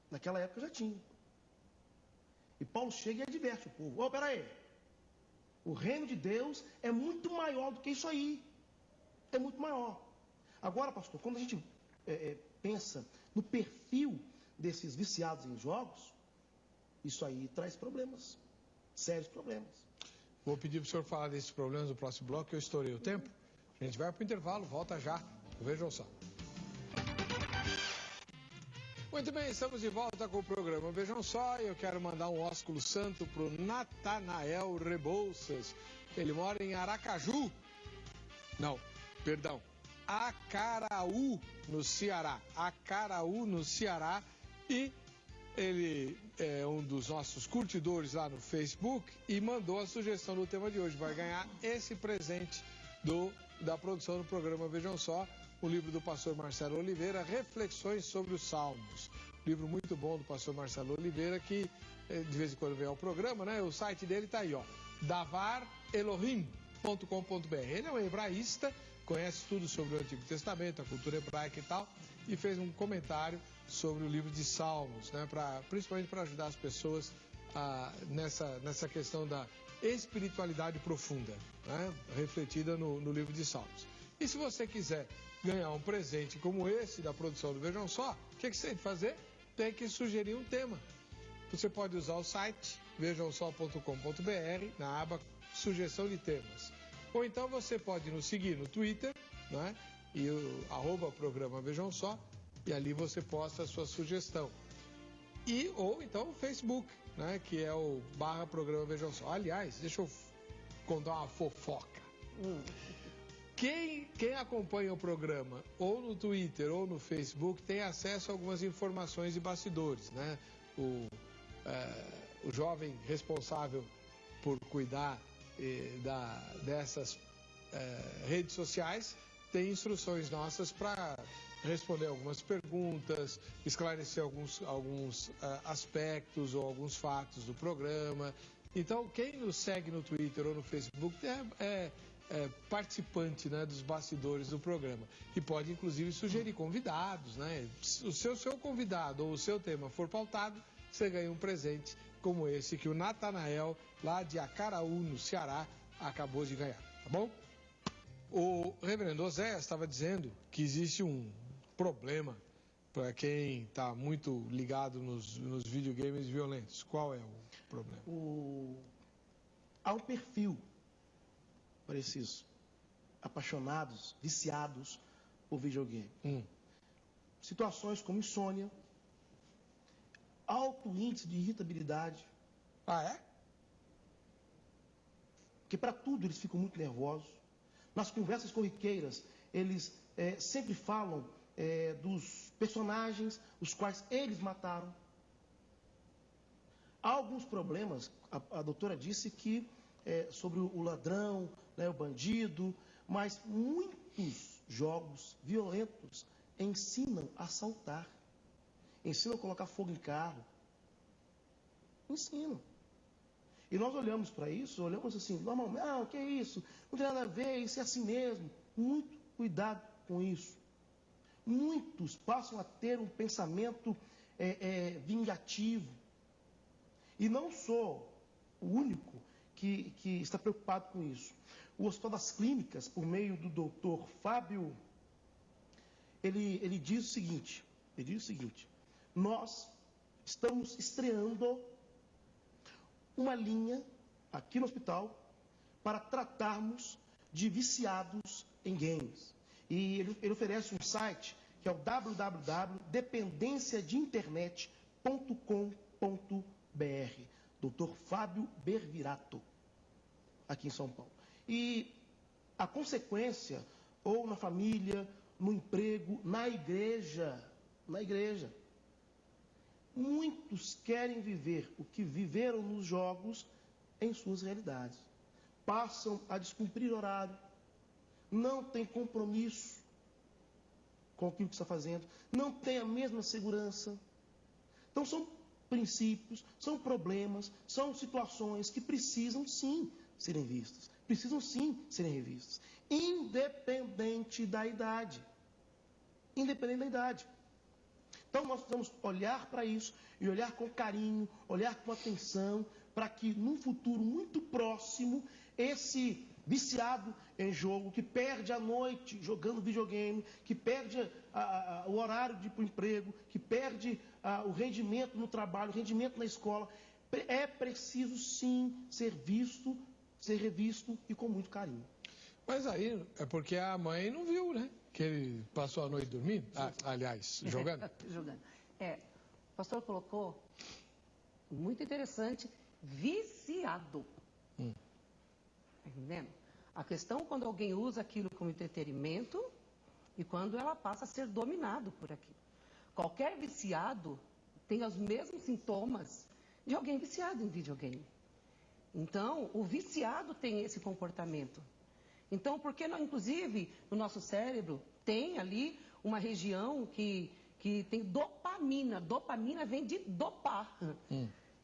Naquela época já tinha. E Paulo chega e adverte o povo. Ô, peraí. O reino de Deus é muito maior do que isso aí. É muito maior. Agora, pastor, quando a gente pensa no perfil desses viciados em jogos, isso aí traz problemas. Sérios problemas. Vou pedir para o senhor falar desses problemas no próximo bloco, que eu estourei o tempo. A gente vai para o intervalo, volta já. Vejam só. Muito bem, estamos de volta com o programa Vejam Só. Eu quero mandar um ósculo santo para o Natanael Rebouças. Ele mora em Aracaju. Não, perdão. Acaraú, no Ceará. Acaraú, no Ceará. E ele é um dos nossos curtidores lá no Facebook e mandou a sugestão do tema de hoje. Vai ganhar esse presente da produção do programa Vejam Só, o livro do pastor Marcelo Oliveira, Reflexões sobre os Salmos. Livro muito bom do pastor Marcelo Oliveira, que de vez em quando vem ao programa, né? O site dele está aí, ó, davarelohim.com.br. Ele é um hebraísta, conhece tudo sobre o Antigo Testamento, a cultura hebraica e tal, e fez um comentário sobre o livro de Salmos, né? Principalmente para ajudar as pessoas nessa questão da espiritualidade profunda, né? Refletida no livro de Salmos. E se você quiser ganhar um presente como esse da produção do Vejam Só, o que você tem que fazer? Tem que sugerir um tema. Você pode usar o site vejamsó.com.br na aba Sugestão de Temas. Ou então você pode nos seguir no Twitter, né? E o @programa Vejam Só, e ali você posta a sua sugestão. Ou então o Facebook, né? Que é o /programa Vejam Só. Aliás, deixa eu contar uma fofoca. Quem acompanha o programa ou no Twitter ou no Facebook tem acesso a algumas informações de bastidores, né? O jovem responsável por cuidar dessas redes sociais tem instruções nossas para responder algumas perguntas, esclarecer alguns aspectos ou alguns fatos do programa. Então, quem nos segue no Twitter ou no Facebook é participante, né, dos bastidores do programa. E pode, inclusive, sugerir convidados, né? Se o seu convidado ou o seu tema for pautado, você ganha um presente como esse que o Natanael, lá de Acaraú, no Ceará, acabou de ganhar, tá bom? O reverendo Oséias estava dizendo que existe um problema para quem está muito ligado nos videogames violentos. Qual é o problema? Há um perfil para esses apaixonados, viciados por videogame. Situações como insônia, alto índice de irritabilidade. Ah, é? Porque para tudo eles ficam muito nervosos. Nas conversas corriqueiras, eles sempre falam dos personagens os quais eles mataram. Há alguns problemas, a doutora disse que sobre o ladrão, né, o bandido, mas muitos jogos violentos ensinam a assaltar, ensinam a colocar fogo em carro, ensinam. E nós olhamos para isso, olhamos assim, normalmente, o que é isso? Não tem nada a ver, isso é assim mesmo. Muito cuidado com isso. Muitos passam a ter um pensamento vingativo. E não sou o único que está preocupado com isso. O Hospital das Clínicas, por meio do doutor Fábio, ele diz o seguinte, nós estamos estreando uma linha aqui no hospital para tratarmos de viciados em games. E ele oferece um site que é o www.dependenciadeinternet.com.br. Dr. Fábio Bervirato, aqui em São Paulo. E a consequência, ou na família, no emprego, na igreja, muitos querem viver o que viveram nos jogos em suas realidades. Passam a descumprir horário, não tem compromisso com aquilo que está fazendo, não tem a mesma segurança. Então são princípios, são problemas, são situações que precisam sim serem vistas, precisam sim serem revistas, independente da idade. Então nós precisamos olhar para isso e olhar com carinho, olhar com atenção, para que num futuro muito próximo, esse viciado em jogo, que perde a noite jogando videogame, que perde o horário de ir para o emprego, que perde o rendimento no trabalho, o rendimento na escola, é preciso sim ser visto, ser revisto e com muito carinho. Mas aí é porque a mãe não viu, né? Que ele passou a noite dormindo, aliás, jogando. Jogando. O pastor colocou, muito interessante, viciado. Tá entendendo? A questão é quando alguém usa aquilo como entretenimento e quando ela passa a ser dominado por aquilo. Qualquer viciado tem os mesmos sintomas de alguém viciado em videogame. Então, o viciado tem esse comportamento. Então, porque não, inclusive, no nosso cérebro tem ali uma região que tem dopamina. Dopamina vem de dopar.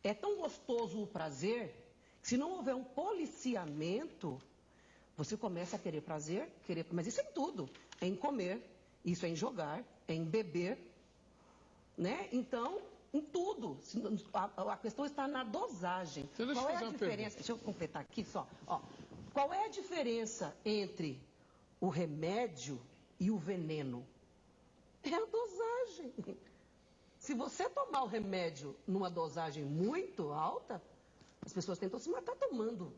É tão gostoso o prazer que se não houver um policiamento, você começa a querer prazer, mas isso é em tudo. É em comer, isso é em jogar, é em beber, né? Então, em tudo. A questão está na dosagem. Qual é a diferença? Deixa eu completar aqui só. Qual é a diferença entre o remédio e o veneno? É a dosagem. Se você tomar o remédio numa dosagem muito alta, as pessoas tentam se matar tomando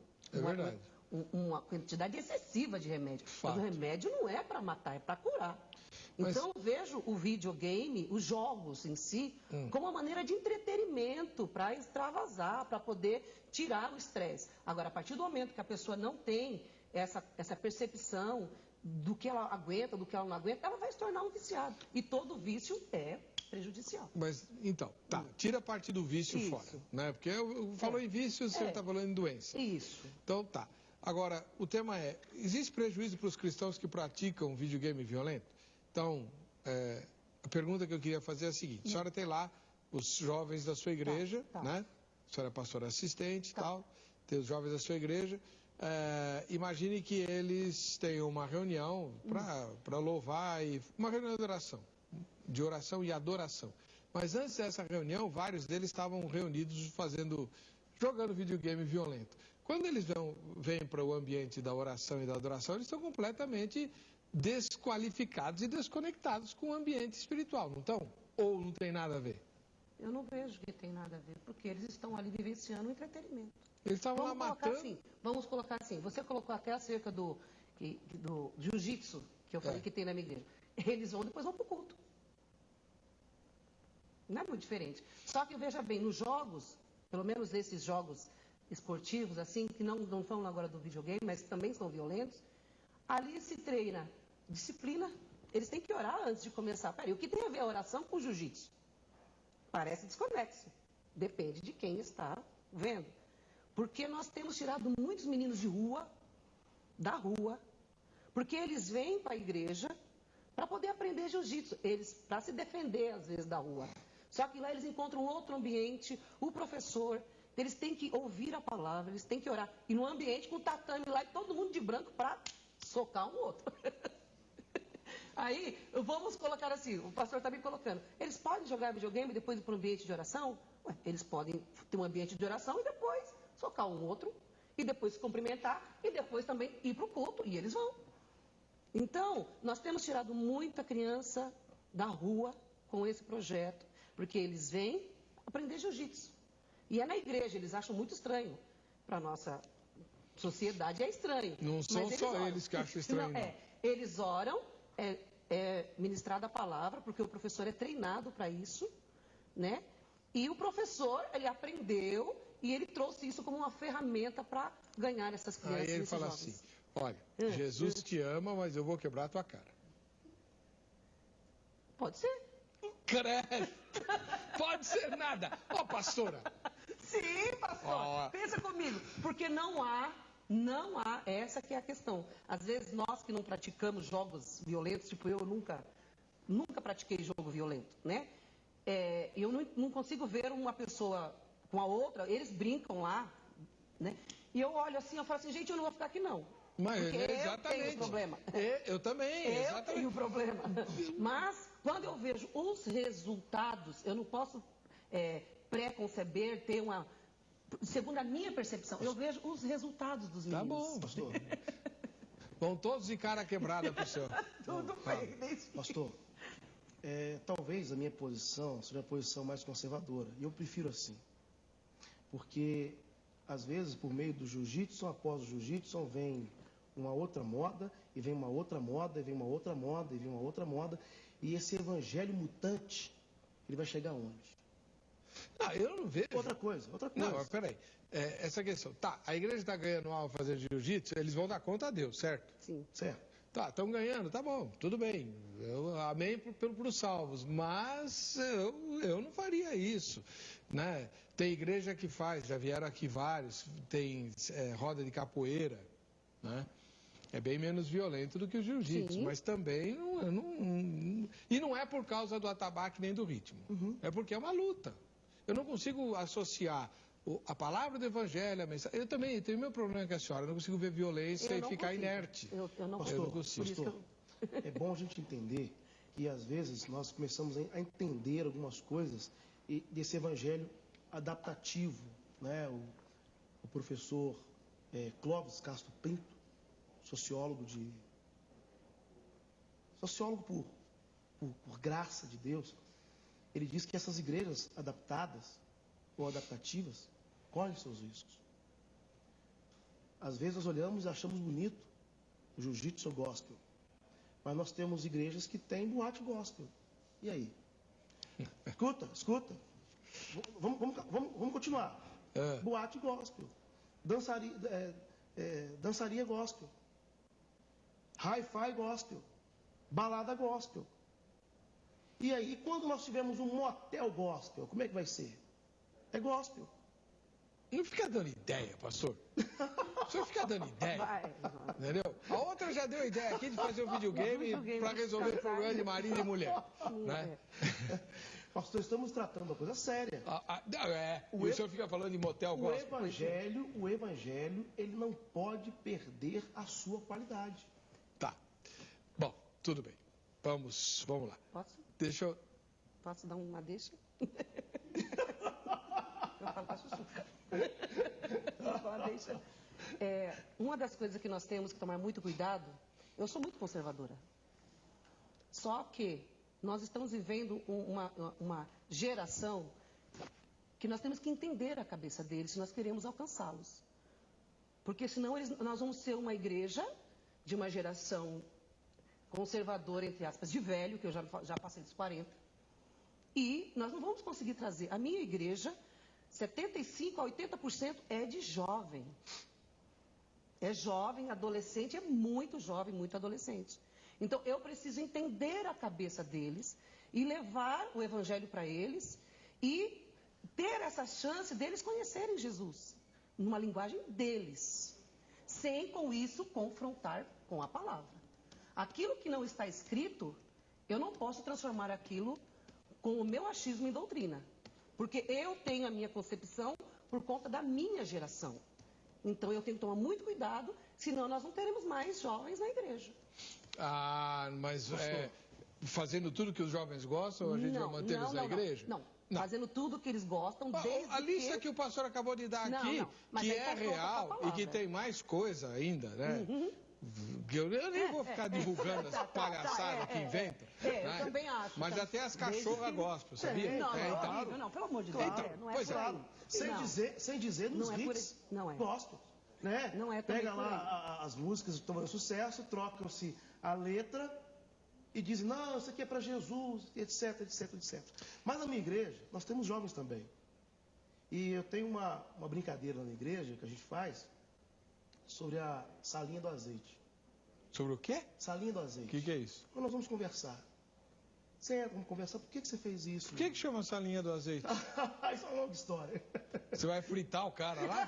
uma quantidade excessiva de remédio. Fato. Mas o remédio não é para matar, é para curar. Então, eu vejo o videogame, os jogos em si, como uma maneira de entretenimento, para extravasar, para poder tirar o estresse. Agora, a partir do momento que a pessoa não tem essa percepção do que ela aguenta, do que ela não aguenta, ela vai se tornar um viciado. E todo vício é prejudicial. Mas, então, tira a parte do vício fora, né? Porque eu falou em vício, você está falando em doença. Isso. Então, tá. Agora, o tema é, existe prejuízo para os cristãos que praticam videogame violento? Então, a pergunta que eu queria fazer é a seguinte, a senhora tem lá os jovens da sua igreja, né? A senhora é pastora assistente e tal, tem os jovens da sua igreja. Imagine que eles tenham uma reunião para louvar, uma reunião de oração e adoração. Mas antes dessa reunião, vários deles estavam reunidos jogando videogame violento. Quando eles vêm para o ambiente da oração e da adoração, eles estão completamente desqualificados e desconectados com o ambiente espiritual, não estão? Ou não tem nada a ver? Eu não vejo que tem nada a ver, porque eles estão ali vivenciando o entretenimento. Eles estavam lá matando... Vamos colocar assim, você colocou até acerca do jiu-jitsu, que eu falei que tem na minha igreja. Eles depois vão para o culto. Não é muito diferente. Só que veja bem, nos jogos, pelo menos nesses jogos esportivos, assim, que não falam agora do videogame, mas também são violentos, ali se treina disciplina. Eles têm que orar antes de começar. Peraí, o que tem a ver a oração com o jiu-jitsu? Parece desconexo. Depende de quem está vendo. Porque nós temos tirado muitos meninos de rua, da rua, porque eles vêm para a igreja para poder aprender jiu-jitsu. Eles, para se defender, às vezes, da rua. Só que lá eles encontram outro ambiente, o professor, eles têm que ouvir a palavra, eles têm que orar. E no ambiente com o tatame lá e todo mundo de branco para socar um outro. Aí, vamos colocar assim, o pastor está me colocando. Eles podem jogar videogame e depois ir para um ambiente de oração? Eles podem ter um ambiente de oração e depois socar um outro, e depois se cumprimentar, e depois também ir para o culto, e eles vão. Então, nós temos tirado muita criança da rua com esse projeto, porque eles vêm aprender jiu-jitsu. E é na igreja, eles acham muito estranho. Para a nossa sociedade é estranho. Não são só eles que acham estranho. Não, eles oram, é ministrada a palavra, porque o professor é treinado para isso, né? E o professor, ele aprendeu e ele trouxe isso como uma ferramenta para ganhar essas crianças. Aí ele fala assim, olha, Jesus te ama, mas eu vou quebrar a tua cara. Pode ser. Credo! Pode ser nada. Ó, pastora. Sim, pastor. Pensa comigo. Porque não há, essa que é a questão. Às vezes nós que não praticamos jogos violentos, tipo eu nunca pratiquei jogo violento, né? Eu não consigo ver uma pessoa com a outra, eles brincam lá, né? E eu olho assim, eu falo assim, gente, eu não vou ficar aqui não. Mas porque exatamente. Eu tenho problema. Eu também, exatamente. Eu tenho problema. Mas Quando eu vejo os resultados, eu não posso pré-conceber, ter uma... Segundo a minha percepção, eu vejo os resultados dos meninos. Tá bom, Pastor, vão todos de cara quebrada pro céu. Tudo bem, desde... pastor, talvez a minha posição seja a posição mais conservadora. E eu prefiro assim. Porque, às vezes, por meio do jiu-jitsu, após o jiu-jitsu, vem uma outra moda, e vem uma outra moda, e vem uma outra moda, e vem uma outra moda. E esse evangelho mutante, ele vai chegar onde? Ah, eu não vejo. Outra coisa. Não, mas peraí. Essa questão. Tá, a igreja está ganhando aula fazendo jiu-jitsu, eles vão dar conta a Deus, certo? Sim. Certo. Tá, estão ganhando, tá bom, tudo bem. Amém pros salvos, mas eu não faria isso, né? Tem igreja que faz, já vieram aqui vários, tem roda de capoeira, né? É bem menos violento do que o jiu-jitsu, mas também e não é por causa do atabaque nem do ritmo, é porque é uma luta. Eu não consigo associar a palavra do evangelho, a mensagem. Eu também tenho meu problema com a senhora, eu não consigo ver violência e ficar inerte. Eu não Pastor, consigo. pastor, é bom a gente entender que às vezes nós começamos a entender algumas coisas desse evangelho adaptativo, né? O professor Clóvis Castro Pinto, sociólogo por graça de Deus, ele diz que essas igrejas adaptadas ou adaptativas correm seus riscos. Às vezes nós olhamos e achamos bonito o jiu-jitsu gospel, mas nós temos igrejas que têm boate gospel. E aí? Escuta. Vamos continuar. Boate gospel, dançaria gospel, hi-fi gospel, balada gospel. E aí, quando nós tivermos um motel gospel, como é que vai ser? É gospel. Não fica dando ideia, pastor. O senhor fica dando ideia. Entendeu? A outra já deu a ideia aqui de fazer um videogame para resolver o problema de marido e mulher. Né? Pastor, estamos tratando uma coisa séria. E o senhor fica falando de motel gospel. O evangelho, ele não pode perder a sua qualidade. Tá. Bom, tudo bem. Vamos lá. Posso? Deixa eu... Posso dar uma deixa? Eu falo pra Chuchu. Deixa. Uma das coisas que nós temos que tomar muito cuidado, eu sou muito conservadora. Só que nós estamos vivendo uma geração que nós temos que entender a cabeça deles se nós queremos alcançá-los. Porque senão nós vamos ser uma igreja de uma geração conservadora, entre aspas, de velho, que eu já passei dos 40. E nós não vamos conseguir trazer. A minha igreja, 75% a 80% é de jovem. É jovem, adolescente, é muito jovem, muito adolescente. Então, eu preciso entender a cabeça deles e levar o evangelho para eles e ter essa chance deles conhecerem Jesus, numa linguagem deles, sem com isso confrontar com a palavra. Aquilo que não está escrito, eu não posso transformar aquilo com o meu achismo em doutrina. Porque eu tenho a minha concepção por conta da minha geração. Então eu tenho que tomar muito cuidado, senão nós não teremos mais jovens na igreja. Mas fazendo tudo que os jovens gostam, a gente vai manter eles na igreja? Não. Fazendo tudo que eles gostam, desde a lista que o pastor acabou de dar aqui, que é real e que tem mais coisa ainda, né? Eu nem vou ficar divulgando as palhaçadas que inventam. Eu também acho. Mas até as cachorras gostam, sabia? Não, pelo amor de Deus. Não é por aí. Sem dizer nos hits, gosto. Né? Não é Pega lá as músicas que estão fazendo sucesso, trocam-se a letra e dizem, não, isso aqui é para Jesus, etc, etc, etc. Mas na minha igreja, nós temos jovens também. E eu tenho uma brincadeira na igreja que a gente faz sobre a salinha do azeite. Sobre o quê? Salinha do azeite. O que é isso? Quando nós vamos conversar. Vamos conversar, por que você fez isso? Por que chama salinha do azeite? Isso é uma longa história. Você vai fritar o cara lá?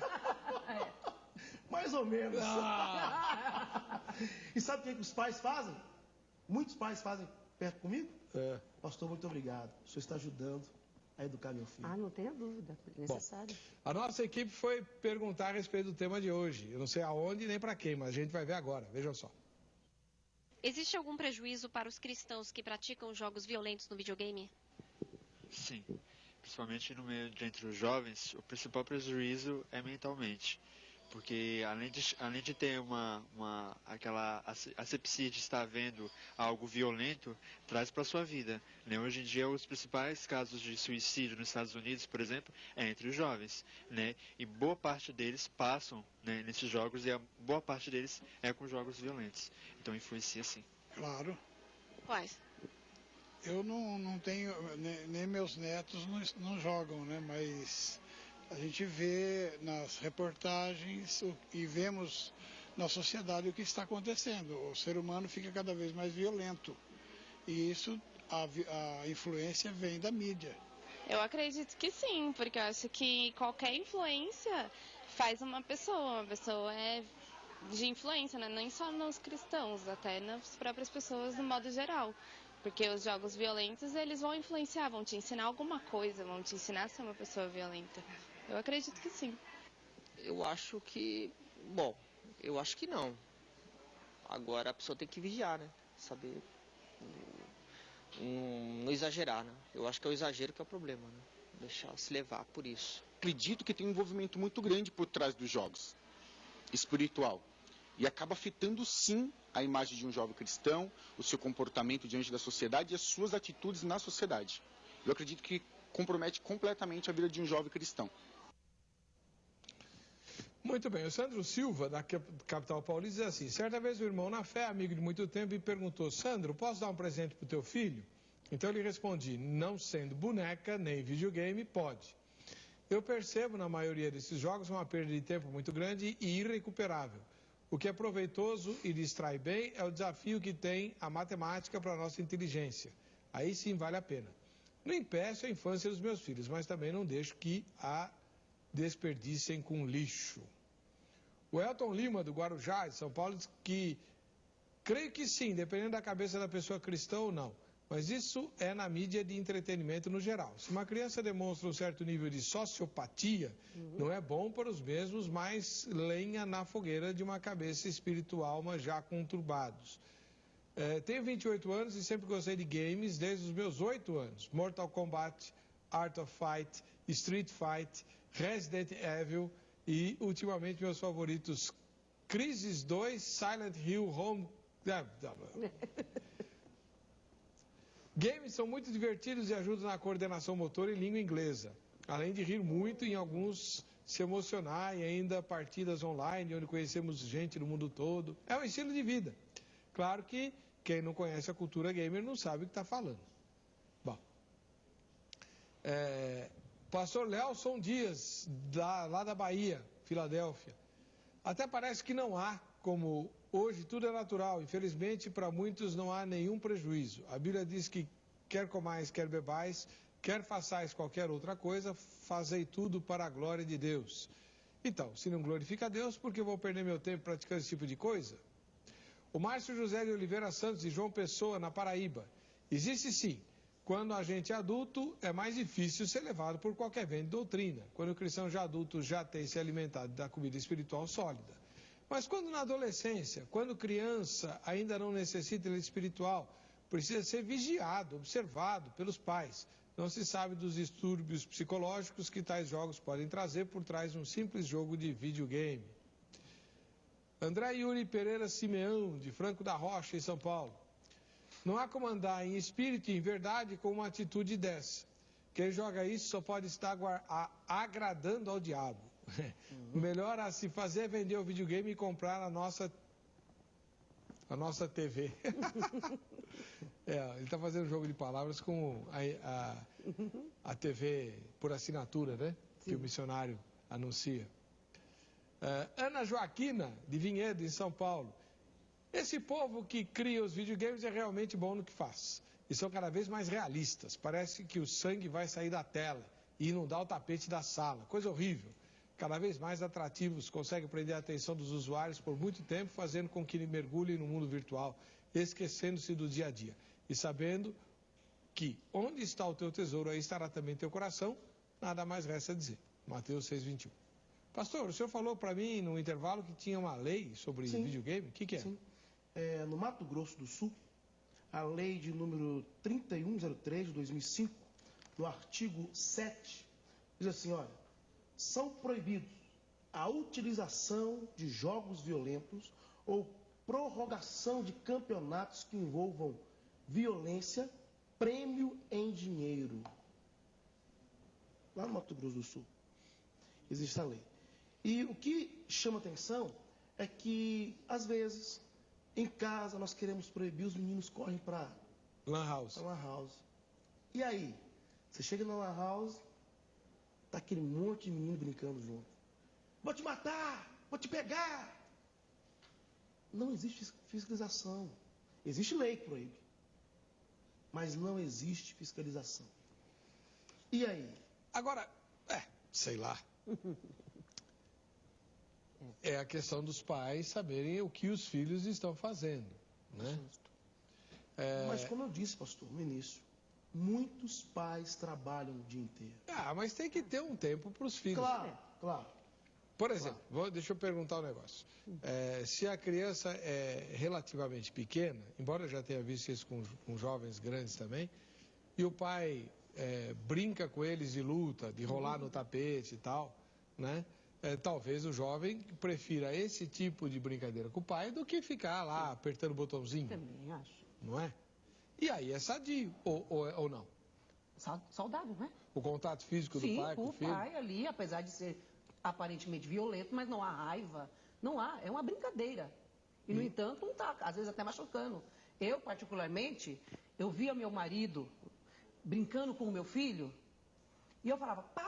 Mais ou menos. E sabe o que os pais fazem? Muitos pais fazem perto comigo? Pastor, muito obrigado. O senhor está ajudando a educar meu filho. Não tenha dúvida. É necessário. Bom, a nossa equipe foi perguntar a respeito do tema de hoje. Eu não sei aonde nem para quem, mas a gente vai ver agora. Vejam só. Existe algum prejuízo para os cristãos que praticam jogos violentos no videogame? Sim, principalmente no meio entre os jovens, o principal prejuízo é mentalmente. Porque além de ter aquela asepsia de estar vendo algo violento, traz para a sua vida. Né? Hoje em dia, os principais casos de suicídio nos Estados Unidos, por exemplo, é entre os jovens. Né? E boa parte deles passam, né, nesses jogos, e a boa parte deles é com jogos violentos. Então influencia sim. Claro. Quais? Eu não tenho, nem meus netos não jogam, né? Mas a gente vê nas reportagens e vemos na sociedade o que está acontecendo. O ser humano fica cada vez mais violento. E isso, a influência vem da mídia. Eu acredito que sim, porque eu acho que qualquer influência faz uma pessoa. Uma pessoa é de influência, né? Nem só nos cristãos, até nas próprias pessoas no modo geral. Porque os jogos violentos, eles vão influenciar, vão te ensinar alguma coisa, vão te ensinar a ser uma pessoa violenta. Eu acredito que sim. Eu acho que... Bom, eu acho que não. Agora a pessoa tem que vigiar, né? Saber não exagerar, né? Eu acho que é o exagero que é o problema, né? Deixar se levar por isso. Acredito que tem um envolvimento muito grande por trás dos jogos, espiritual. E acaba afetando, sim, a imagem de um jovem cristão, o seu comportamento diante da sociedade e as suas atitudes na sociedade. Eu acredito que compromete completamente a vida de um jovem cristão. Muito bem, o Sandro Silva, da capital paulista, diz assim: certa vez o irmão na fé, amigo de muito tempo, me perguntou: Sandro, posso dar um presente para o teu filho? Então eu lhe respondi: não sendo boneca nem videogame, pode. Eu percebo na maioria desses jogos uma perda de tempo muito grande e irrecuperável. O que é proveitoso e distrai bem é o desafio que tem a matemática para a nossa inteligência. Aí sim vale a pena. Não impeço a infância dos meus filhos, mas também não deixo que a desperdicem com lixo. O Elton Lima, do Guarujá, de São Paulo, diz que creio que sim, dependendo da cabeça da pessoa cristã ou não. Mas isso é na mídia de entretenimento no geral. Se uma criança demonstra um certo nível de sociopatia, não é bom para os mesmos mais lenha na fogueira de uma cabeça espiritual, mas já conturbados. Tenho 28 anos e sempre gostei de games desde os meus 8 anos. Mortal Kombat, Art of Fight, Street Fight, Resident Evil e, ultimamente, meus favoritos, Crysis 2, Silent Hill, Home... Games são muito divertidos e ajudam na coordenação motora e língua inglesa. Além de rir muito, em alguns se emocionar e ainda partidas online, onde conhecemos gente do mundo todo. É um estilo de vida. Claro que quem não conhece a cultura gamer não sabe o que está falando. Bom, Pastor Lelson Dias, lá da Bahia, Filadélfia. Até parece que não há, como hoje tudo é natural. Infelizmente, para muitos não há nenhum prejuízo. A Bíblia diz que quer comais, quer bebais, quer façais qualquer outra coisa, fazei tudo para a glória de Deus. Então, se não glorifica a Deus, por que eu vou perder meu tempo praticando esse tipo de coisa? O Márcio José de Oliveira Santos, de João Pessoa, na Paraíba. Existe sim. Quando a gente é adulto, é mais difícil ser levado por qualquer vento de doutrina. Quando o cristão já adulto já tem se alimentado da comida espiritual sólida. Mas quando na adolescência, quando criança ainda não necessita de espiritual, precisa ser vigiado, observado pelos pais. Não se sabe dos distúrbios psicológicos que tais jogos podem trazer por trás de um simples jogo de videogame. André Yuri Pereira Simeão, de Franco da Rocha, em São Paulo. Não há como andar em espírito e em verdade com uma atitude dessa. Quem joga isso só pode estar agradando ao diabo. O melhor a se fazer é vender o videogame e comprar a nossa TV. Ele está fazendo um jogo de palavras com a TV por assinatura, né? Sim. Que o missionário anuncia. Ana Joaquina, de Vinhedo, em São Paulo. Esse povo que cria os videogames é realmente bom no que faz. E são cada vez mais realistas. Parece que o sangue vai sair da tela e inundar o tapete da sala. Coisa horrível. Cada vez mais atrativos, conseguem prender a atenção dos usuários por muito tempo, fazendo com que ele mergulhe no mundo virtual, esquecendo-se do dia a dia. E sabendo que onde está o teu tesouro, aí estará também teu coração, nada mais resta dizer. Mateus 6:21. Pastor, o senhor falou para mim no intervalo que tinha uma lei sobre videogame. O que é? Sim. no Mato Grosso do Sul, a lei de número 3103 de 2005, no artigo 7, diz assim, olha, são proibidos a utilização de jogos violentos ou prorrogação de campeonatos que envolvam violência, prêmio em dinheiro. Lá no Mato Grosso do Sul existe a lei. E o que chama atenção é que, às vezes, em casa nós queremos proibir, os meninos correm para Lan House. Lan House. E aí? Você chega na Lan House, tá aquele monte de menino brincando junto. Vou te matar! Vou te pegar! Não existe fiscalização. Existe lei que proíbe. Mas não existe fiscalização. E aí? Agora, sei lá. É a questão dos pais saberem o que os filhos estão fazendo, né? Mas como eu disse, pastor, no início, muitos pais trabalham o dia inteiro. Mas tem que ter um tempo para os filhos. Claro. Por exemplo, deixa eu perguntar um negócio. Se a criança é relativamente pequena, embora eu já tenha visto isso com jovens grandes também, e o pai brinca com eles de luta, de rolar no tapete e tal, né? Talvez o jovem prefira esse tipo de brincadeira com o pai do que ficar lá apertando o botãozinho. Também acho. Não é? E aí é sadio, ou não? Saudável, né? O contato físico do pai com o filho? Sim, o pai ali, apesar de ser aparentemente violento, mas não há raiva, não há, é uma brincadeira. E, no entanto, não está, às vezes até machucando. Eu, particularmente, eu via meu marido brincando com o meu filho, e eu falava, para,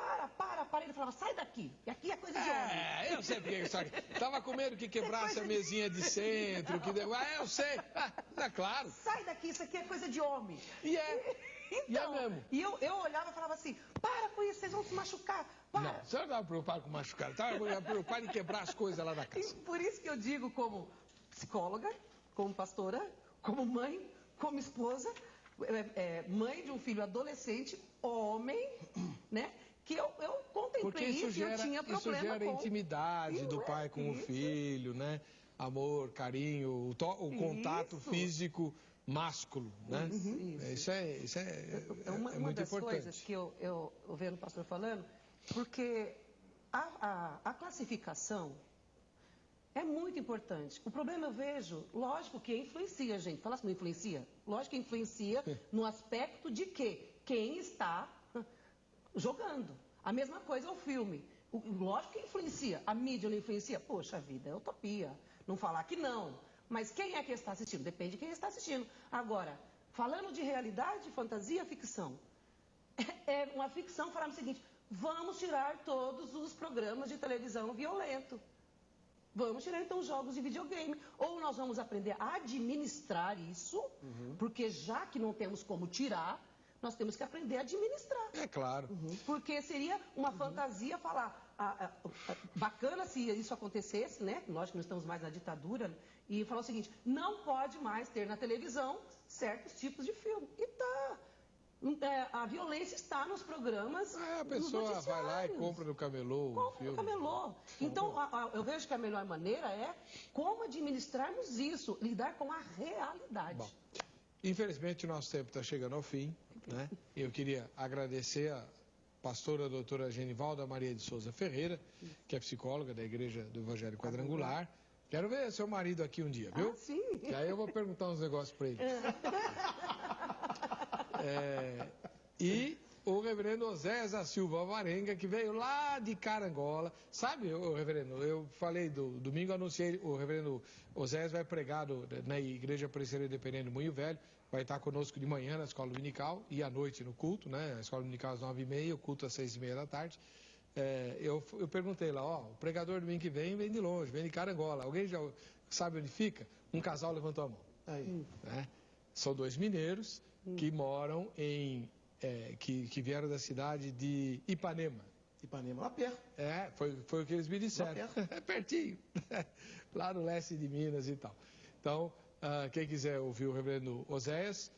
ele falava, sai daqui, e aqui é coisa de homem. Eu sei porque isso aqui. Tava com medo que quebrasse a mesinha de centro, eu sei, é claro. Sai daqui, isso aqui é coisa de homem. Então, mesmo. E eu olhava e falava assim, para com isso, vocês vão se machucar, para. Não, você não estava preocupado com machucar, estava preocupado em quebrar as coisas lá da casa. E por isso que eu digo, como psicóloga, como pastora, como mãe, como esposa, mãe de um filho adolescente, homem, né? Que eu contemplei isso e eu tinha problema isso gera intimidade do pai com o filho, né? Amor, carinho, o contato físico másculo, né? Isso é uma muito das importante. coisas que eu vejo o pastor falando, porque a classificação é muito importante. O problema eu vejo, lógico que influencia, gente. Fala assim, não influencia? Lógico que influencia no aspecto de que quem está jogando. A mesma coisa é o filme. Lógico que influencia. A mídia não influencia? Poxa vida, é utopia. Não falar que não. Mas quem é que está assistindo? Depende de quem está assistindo. Agora, falando de realidade, fantasia, ficção. É uma ficção falando o seguinte, vamos tirar todos os programas de televisão violento. Vamos tirar, então, jogos de videogame. Ou nós vamos aprender a administrar isso, porque já que não temos como tirar, nós temos que aprender a administrar. É claro. Porque seria uma fantasia falar, bacana se isso acontecesse, né? Nós que não estamos mais na ditadura, e falar o seguinte, não pode mais ter na televisão certos tipos de filme. E tá. A violência está nos programas. A pessoa vai lá e compra no camelô o filme. No camelô. Então, eu vejo que a melhor maneira é como administrarmos isso, lidar com a realidade. Bom, infelizmente o nosso tempo está chegando ao fim, né? Eu queria agradecer a pastora doutora Genivalda Maria de Souza Ferreira, que é psicóloga da Igreja do Evangelho Quadrangular. Quero ver seu marido aqui um dia, viu? Sim. E aí eu vou perguntar uns negócios para ele. E o reverendo Oséias da Silva Alvarenga, que veio lá de Carangola. Sabe, reverendo, eu falei domingo, anunciei, o reverendo Oséias vai pregar na Igreja Presbiteriana Independente do Moinho Velho, vai estar conosco de manhã na escola dominical e à noite no culto, né? A escola dominical às 9h30, o culto às 6h30 da tarde. Eu perguntei lá, o pregador domingo que vem de longe, vem de Carangola. Alguém já sabe onde fica? Um casal levantou a mão. Aí. Né? São 2 mineiros que moram que vieram da cidade de Ipanema. Ipanema, lá perto. Foi o que eles me disseram. Lá perto. É pertinho. Lá no leste de Minas e tal. Então, quem quiser ouvir o reverendo Oséias,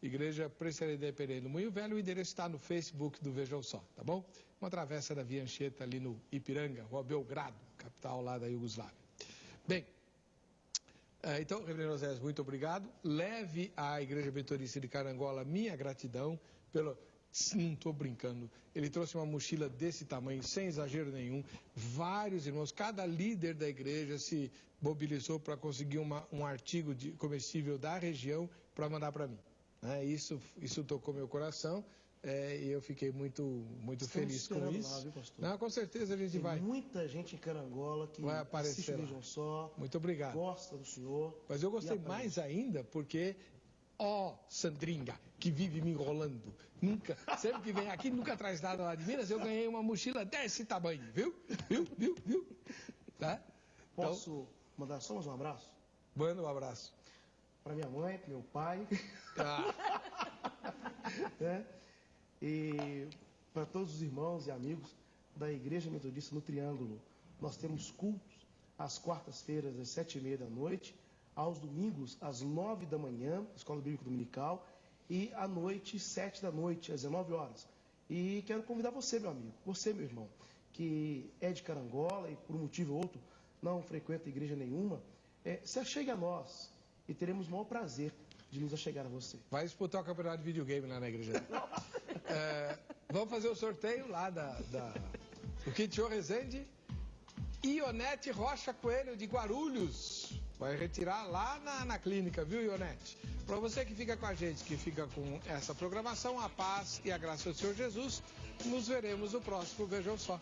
Igreja Presbiteriana Independente do Moinho Velho, o endereço está no Facebook do Vejam Só, tá bom? Uma travessa da Via Anchieta ali no Ipiranga, Rua Belgrado, capital lá da Iugoslávia. Bem, Então, Reverendo Osés, muito obrigado. Leve à Igreja Metodista de Carangola minha gratidão pelo... Não estou brincando. Ele trouxe uma mochila desse tamanho, sem exagero nenhum. Vários irmãos, cada líder da igreja se mobilizou para conseguir um artigo comestível da região para mandar para mim. Isso tocou meu coração e eu fiquei muito feliz com isso. Lá, viu, pastor? Não, com certeza a gente vai. Tem muita gente em Carangola que vai aparecer assiste Legião Só. Muito obrigado. Gosta do senhor. Mas eu gostei mais ainda porque... Sandrinha, que vive me enrolando. Sempre que vem aqui, nunca traz nada lá de Minas, eu ganhei uma mochila desse tamanho, viu? Tá? Posso mandar só mais um abraço? Manda um abraço. Para minha mãe, para meu pai. E para todos os irmãos e amigos da Igreja Metodista no Triângulo. Nós temos cultos às quartas-feiras, às 7h30 da noite. Aos domingos, às 9 da manhã, Escola Bíblica Dominical, e à noite, 7 da noite, às 19 horas. E quero convidar você, meu amigo, você, meu irmão, que é de Carangola e por um motivo ou outro não frequenta igreja nenhuma, se achegue a nós e teremos o maior prazer de nos achegar a você. Vai disputar o campeonato de videogame lá na igreja. Vamos fazer o sorteio lá do Kit Show Resende. Ionete Rocha Coelho, de Guarulhos. Vai retirar lá na clínica, viu, Ionete? Para você que fica com a gente, que fica com essa programação, a paz e a graça do Senhor Jesus, nos veremos no próximo Vejam Só.